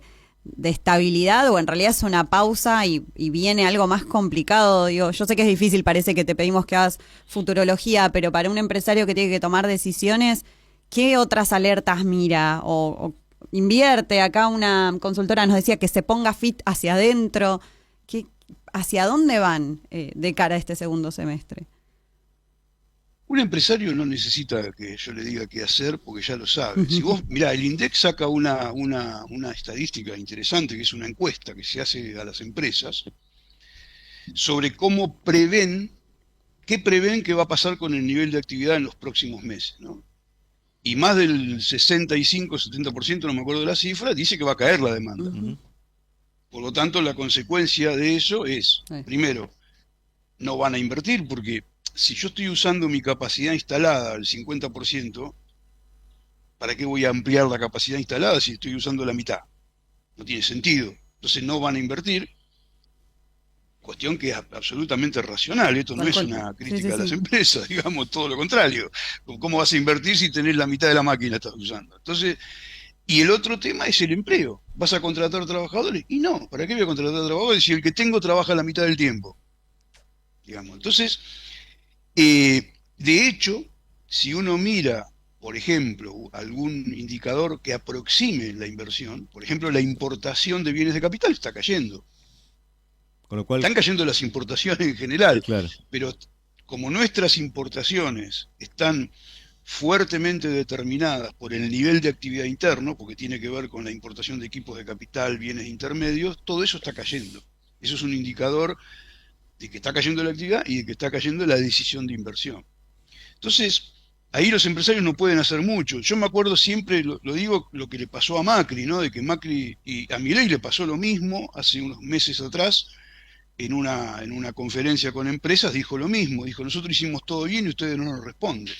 estabilidad, o en realidad es una pausa y viene algo más complicado. Digo, yo sé que es difícil, parece que te pedimos que hagas futurología, pero para un empresario que tiene que tomar decisiones, ¿qué otras alertas mira o invierte? Acá una consultora nos decía que se ponga fit hacia adentro. ¿Hacia dónde van de cara a este segundo semestre? Un empresario no necesita que yo le diga qué hacer porque ya lo sabe. Si vos, mirá, el INDEC saca una estadística interesante, que es una encuesta que se hace a las empresas, sobre cómo qué prevén que va a pasar con el nivel de actividad en los próximos meses, ¿no? Y más del 65-70%, no me acuerdo de la cifra, dice que va a caer la demanda. Por lo tanto, la consecuencia de eso es, primero, no van a invertir, porque si yo estoy usando mi capacidad instalada al 50%, ¿para qué voy a ampliar la capacidad instalada si estoy usando la mitad? No tiene sentido. Entonces no van a invertir. Cuestión que es absolutamente racional. Esto no es una crítica a las empresas, digamos, todo lo contrario. ¿Cómo vas a invertir si tenés la mitad de la máquina que estás usando? Entonces, y el otro tema es el empleo. ¿Vas a contratar trabajadores? Y no, ¿para qué voy a contratar trabajadores si el que tengo trabaja la mitad del tiempo? Digamos, entonces, de hecho, si uno mira, por ejemplo, algún indicador que aproxime la inversión, por ejemplo, la importación de bienes de capital está cayendo. Con lo cual, están cayendo las importaciones en general, claro. Pero como nuestras importaciones están fuertemente determinadas por el nivel de actividad interno, porque tiene que ver con la importación de equipos de capital, bienes intermedios, todo eso está cayendo. Eso es un indicador de que está cayendo la actividad y de que está cayendo la decisión de inversión. Entonces, ahí los empresarios no pueden hacer mucho. Yo me acuerdo siempre, lo digo, lo que le pasó a Macri, ¿no? De que Macri, y a Milei le pasó lo mismo hace unos meses atrás, en una conferencia con empresas, dijo lo mismo. Dijo, nosotros hicimos todo bien y ustedes no nos responden.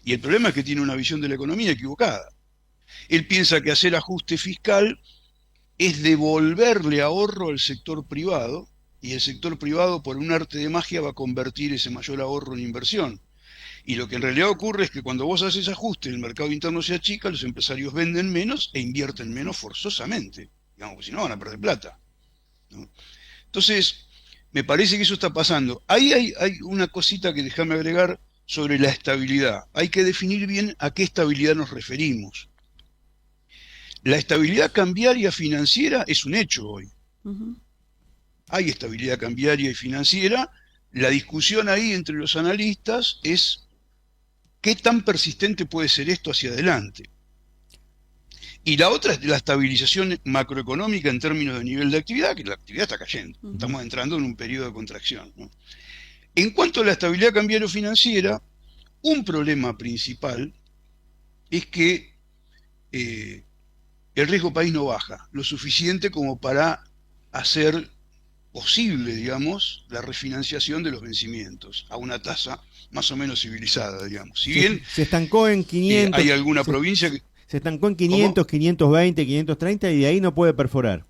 Y el problema es que tiene una visión de la economía equivocada. Él piensa que hacer ajuste fiscal es devolverle ahorro al sector privado, y el sector privado, por un arte de magia, va a convertir ese mayor ahorro en inversión. Y lo que en realidad ocurre es que cuando vos haces ajuste, el mercado interno se achica, los empresarios venden menos e invierten menos forzosamente. Digamos, porque si no van a perder plata, ¿no? Entonces, me parece que eso está pasando. Ahí hay una cosita que déjame agregar sobre la estabilidad. Hay que definir bien a qué estabilidad nos referimos. La estabilidad cambiaria financiera es un hecho hoy. Hay estabilidad cambiaria y financiera. La discusión ahí entre los analistas es qué tan persistente puede ser esto hacia adelante. Y la otra es la estabilización macroeconómica en términos de nivel de actividad, que la actividad está cayendo. Estamos entrando en un periodo de contracción, ¿no? En cuanto a la estabilidad cambiario-financiera, un problema principal es que el riesgo país no baja lo suficiente como para hacer posible, digamos, la refinanciación de los vencimientos a una tasa más o menos civilizada, digamos. Si bien se estancó en 500, hay alguna provincia que... Se estancó en 500, ¿cómo? 520, 530 y de ahí no puede perforar.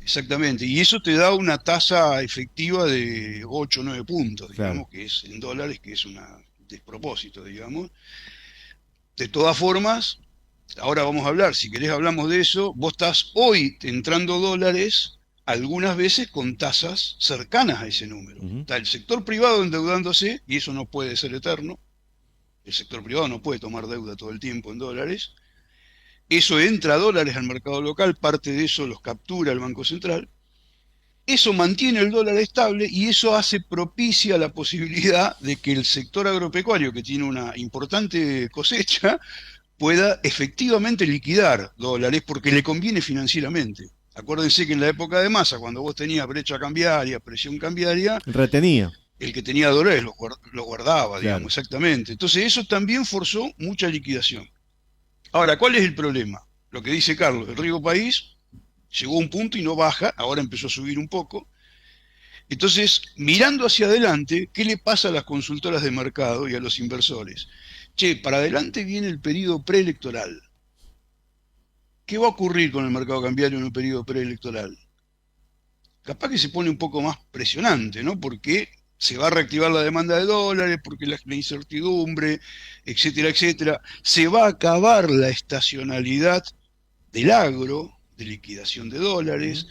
Exactamente, y eso te da una tasa efectiva de 8 o 9 puntos, digamos, claro, que es en dólares, que es un despropósito, digamos. De todas formas, ahora vamos a hablar, si querés hablamos de eso, vos estás hoy entrando dólares algunas veces con tasas cercanas a ese número. Está el sector privado endeudándose, y eso no puede ser eterno. El sector privado no puede tomar deuda todo el tiempo en dólares. eso entra a dólares al mercado local, parte de eso los captura el Banco Central, eso mantiene el dólar estable y eso hace propicia la posibilidad de que el sector agropecuario, que tiene una importante cosecha, pueda efectivamente liquidar dólares porque le conviene financieramente. Acuérdense que en la época de Massa, cuando vos tenías brecha cambiaria, presión cambiaria, Retenía. el que tenía dólares lo guardaba, digamos, Claro. exactamente. Entonces eso también forzó mucha liquidación. Ahora, ¿cuál es el problema? Lo que dice Carlos, el riesgo país llegó a un punto y no baja, ahora empezó a subir un poco. Entonces, mirando hacia adelante, ¿qué le pasa a las consultoras de mercado y a los inversores? Che, para adelante viene el periodo preelectoral. ¿Qué va a ocurrir con el mercado cambiario en un periodo preelectoral? Capaz que se pone un poco más presionante, ¿no? Porque se va a reactivar la demanda de dólares, porque la incertidumbre, etcétera, etcétera. Se va a acabar la estacionalidad del agro, de liquidación de dólares.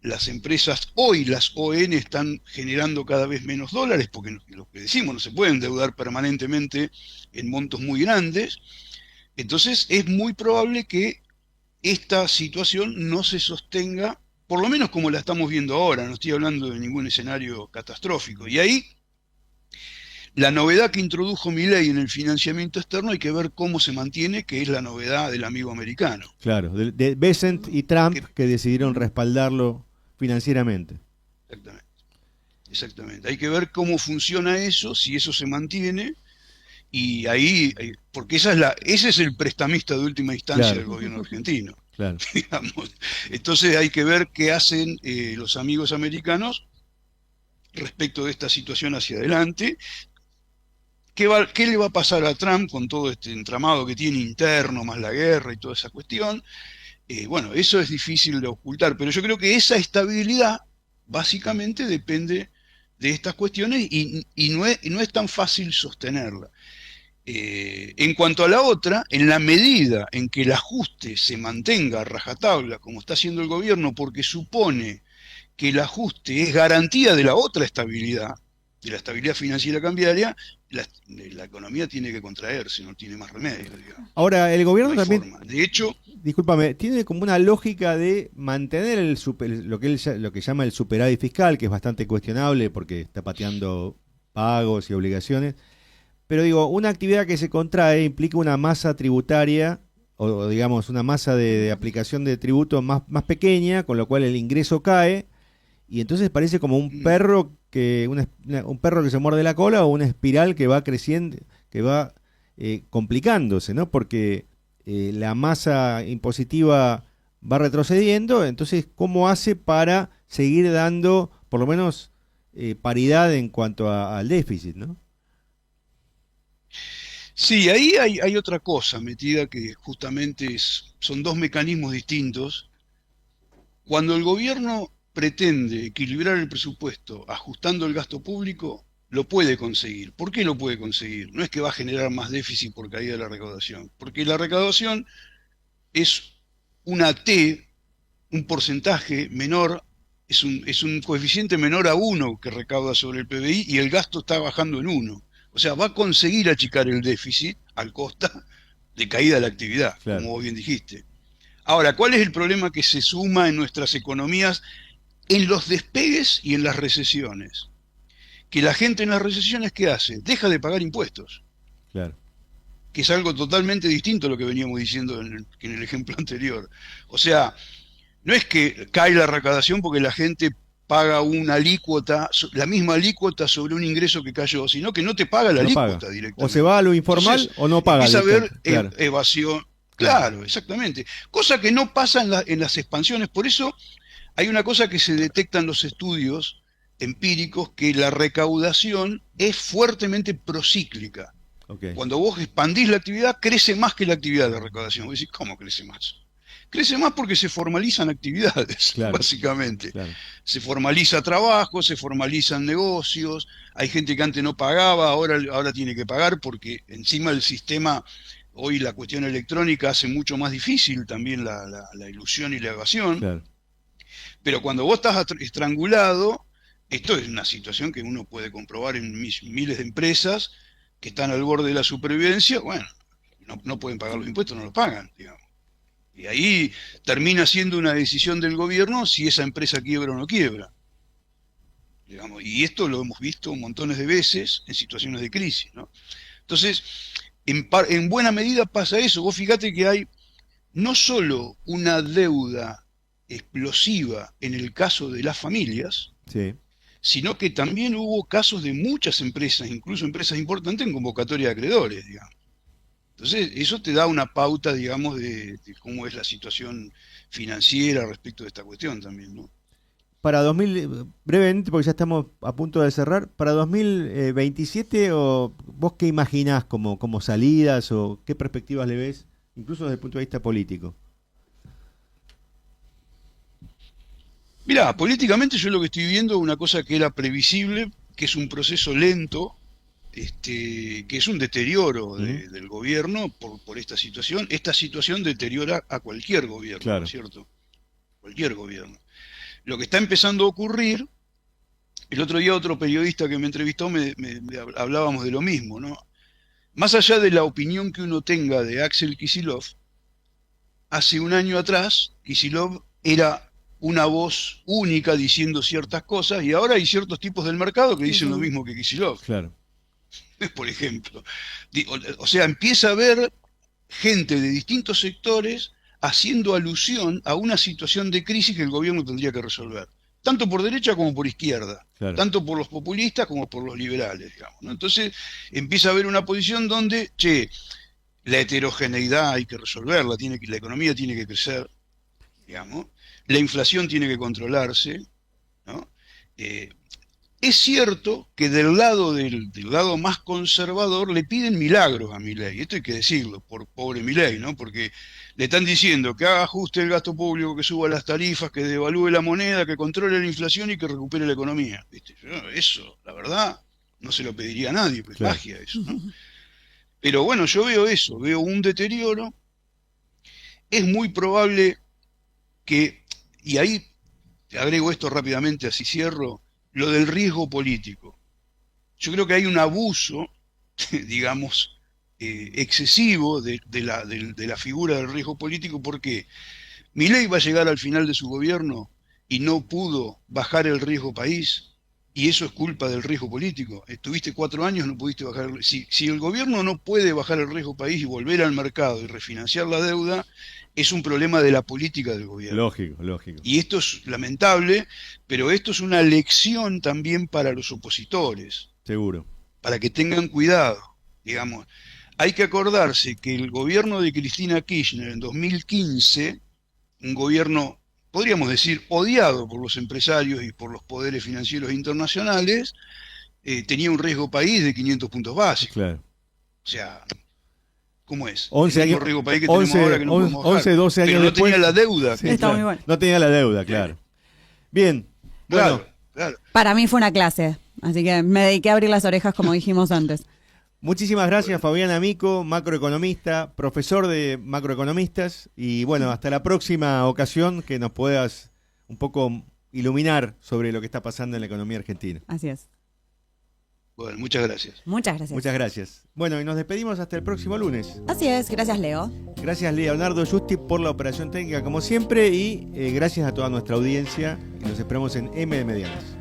Las empresas, hoy las ON están generando cada vez menos dólares, porque lo que decimos, no se pueden endeudar permanentemente en montos muy grandes. Entonces es muy probable que esta situación no se sostenga, por lo menos como la estamos viendo ahora, no estoy hablando de ningún escenario catastrófico. Y ahí, la novedad que introdujo Milei en el financiamiento externo hay que ver cómo se mantiene, que es la novedad del amigo americano. Claro, de Bessent y Trump que decidieron respaldarlo financieramente. Exactamente. Exactamente. Hay que ver cómo funciona eso, si eso se mantiene, y ahí, porque ese es el prestamista de última instancia Claro. del gobierno argentino. Claro. Digamos. Entonces hay que ver qué hacen los amigos americanos respecto de esta situación hacia adelante. ¿Qué le va a pasar a Trump con todo este entramado que tiene interno, más la guerra y toda esa cuestión? Bueno, eso es difícil de ocultar, pero yo creo que esa estabilidad básicamente depende de estas cuestiones y no es tan fácil sostenerla. En cuanto a la otra, en la medida en que el ajuste se mantenga a rajatabla, como está haciendo el gobierno, porque supone que el ajuste es garantía de la otra estabilidad, de la estabilidad financiera cambiaria, la economía tiene que contraerse, no tiene más remedio, digamos. Ahora, el gobierno No hay también, forma. De hecho, discúlpame, tiene como una lógica de mantener lo que llama el superávit fiscal, que es bastante cuestionable porque está pateando pagos y obligaciones. Pero digo, una actividad que se contrae implica una masa tributaria, o digamos, una masa de aplicación de tributo más pequeña, con lo cual el ingreso cae, y entonces parece como un perro un perro que se muerde la cola o una espiral que va creciendo, que va complicándose, ¿no? Porque la masa impositiva va retrocediendo, entonces, ¿cómo hace para seguir dando, por lo menos, paridad en cuanto al déficit, ¿no? sí, ahí hay otra cosa metida que justamente son dos mecanismos distintos. Cuando el gobierno pretende equilibrar el presupuesto ajustando el gasto público, lo puede conseguir. ¿Por qué lo puede conseguir? No es que va a generar más déficit por caída de la recaudación, porque la recaudación es una T, un porcentaje menor, es un coeficiente menor a 1 que recauda sobre el PBI y el gasto está bajando en 1. O sea, va a conseguir achicar el déficit al costa de caída de la actividad, Claro. como vos bien dijiste. Ahora, ¿cuál es el problema que se suma en nuestras economías en los despegues y en las recesiones? Que la gente en las recesiones, ¿qué hace? Deja de pagar impuestos, Claro. que es algo totalmente distinto a lo que veníamos diciendo en el ejemplo anterior. O sea, no es que cae la recaudación porque la gente paga una alícuota, la misma alícuota sobre un ingreso que cayó, sino que no te paga la No alícuota paga. directamente. O se va a lo informal Entonces, o no paga. empieza a haber directamente. Claro. evasión. Claro, exactamente. Cosa que no pasa en las expansiones. Por eso hay una cosa que se detecta en los estudios empíricos, que la recaudación es fuertemente procíclica. Okay. Cuando vos expandís la actividad, crece más que la actividad de recaudación. Vos decís, ¿cómo crece más? Crece más porque se formalizan actividades, Claro. básicamente. Claro. Se formaliza trabajo, se formalizan negocios, hay gente que antes no pagaba, ahora tiene que pagar porque encima el sistema, hoy la cuestión electrónica hace mucho más difícil también la ilusión y la evasión. Claro. Pero cuando vos estás estrangulado, esto es una situación que uno puede comprobar en miles de empresas que están al borde de la supervivencia, bueno, no pueden pagar los impuestos, no los pagan, digamos. Y ahí termina siendo una decisión del gobierno si esa empresa quiebra o no quiebra. Digamos, y esto lo hemos visto montones de veces en situaciones de crisis, ¿no? Entonces, en buena medida pasa eso. Vos fíjate que hay no solo una deuda explosiva en el caso de las familias, Sí. sino que también hubo casos de muchas empresas, incluso empresas importantes, en convocatoria de acreedores, digamos. Entonces, eso te da una pauta, digamos, de cómo es la situación financiera respecto de esta cuestión también, ¿no? Para 2000, brevemente, porque ya estamos a punto de cerrar, para 2027, o ¿vos qué imaginás como salidas o qué perspectivas le ves, incluso desde el punto de vista político? Mirá, políticamente yo lo que estoy viendo es una cosa que era previsible, que es un proceso lento, que es un deterioro del gobierno por esta situación. Esta situación deteriora a cualquier gobierno, Claro. ¿no es cierto? Cualquier gobierno. Lo que está empezando a ocurrir, el otro día otro periodista que me entrevistó hablábamos de lo mismo, ¿no? Más allá de la opinión que uno tenga de Axel Kicillof, hace un año atrás Kicillof era una voz única diciendo ciertas cosas, y ahora hay ciertos tipos del mercado que dicen lo mismo que Kicillof, Claro. por ejemplo. O sea, empieza a haber gente de distintos sectores haciendo alusión a una situación de crisis que el gobierno tendría que resolver, tanto por derecha como por izquierda, Claro. tanto por los populistas como por los liberales, digamos, ¿no? Entonces empieza a haber una posición donde, la heterogeneidad hay que resolverla, la economía tiene que crecer, digamos, la inflación tiene que controlarse, ¿no? Es cierto que del lado más conservador le piden milagros a Milei, esto hay que decirlo, por pobre Milei, ¿no? Porque le están diciendo que haga ajuste el gasto público, que suba las tarifas, que devalúe la moneda, que controle la inflación y que recupere la economía, ¿viste? Eso, la verdad, no se lo pediría a nadie, pues Claro. magia eso, ¿no? Pero bueno, yo veo eso, veo un deterioro. Es muy probable que, y ahí agrego esto rápidamente, así cierro, lo del riesgo político. Yo creo que hay un abuso, digamos, excesivo de la figura del riesgo político, porque Milei va a llegar al final de su gobierno y no pudo bajar el riesgo país, y eso es culpa del riesgo político. Estuviste 4 años, no pudiste bajar si el gobierno no puede bajar el riesgo país y volver al mercado y refinanciar la deuda, es un problema de la política del gobierno. Lógico, lógico. Y esto es lamentable, pero esto es una lección también para los opositores, Seguro. para que tengan cuidado, digamos. Hay que acordarse que el gobierno de Cristina Kirchner en 2015, un gobierno, podríamos decir, odiado por los empresarios y por los poderes financieros internacionales, tenía un riesgo país de 500 puntos básicos. Claro. O sea, ¿cómo es? 11 el mismo años, riesgo país que tenemos ahora que no podemos bajar. 11, 12 años pero no después. tenía la deuda. Sí, Está claro. muy bueno. No tenía la deuda, claro. Bien. Claro, Bueno, claro. Para mí fue una clase, así que me dediqué a abrir las orejas como dijimos antes. muchísimas gracias, Fabián Amico, macroeconomista, profesor de macroeconomistas, y bueno, hasta la próxima ocasión que nos puedas un poco iluminar sobre lo que está pasando en la economía argentina. Así es. Bueno, muchas gracias. Muchas gracias. Muchas gracias. Bueno, y nos despedimos hasta el próximo lunes. Así es, gracias Leo. Gracias Leonardo Justi por la operación técnica como siempre, y gracias a toda nuestra audiencia, y nos esperamos en M de Medianas.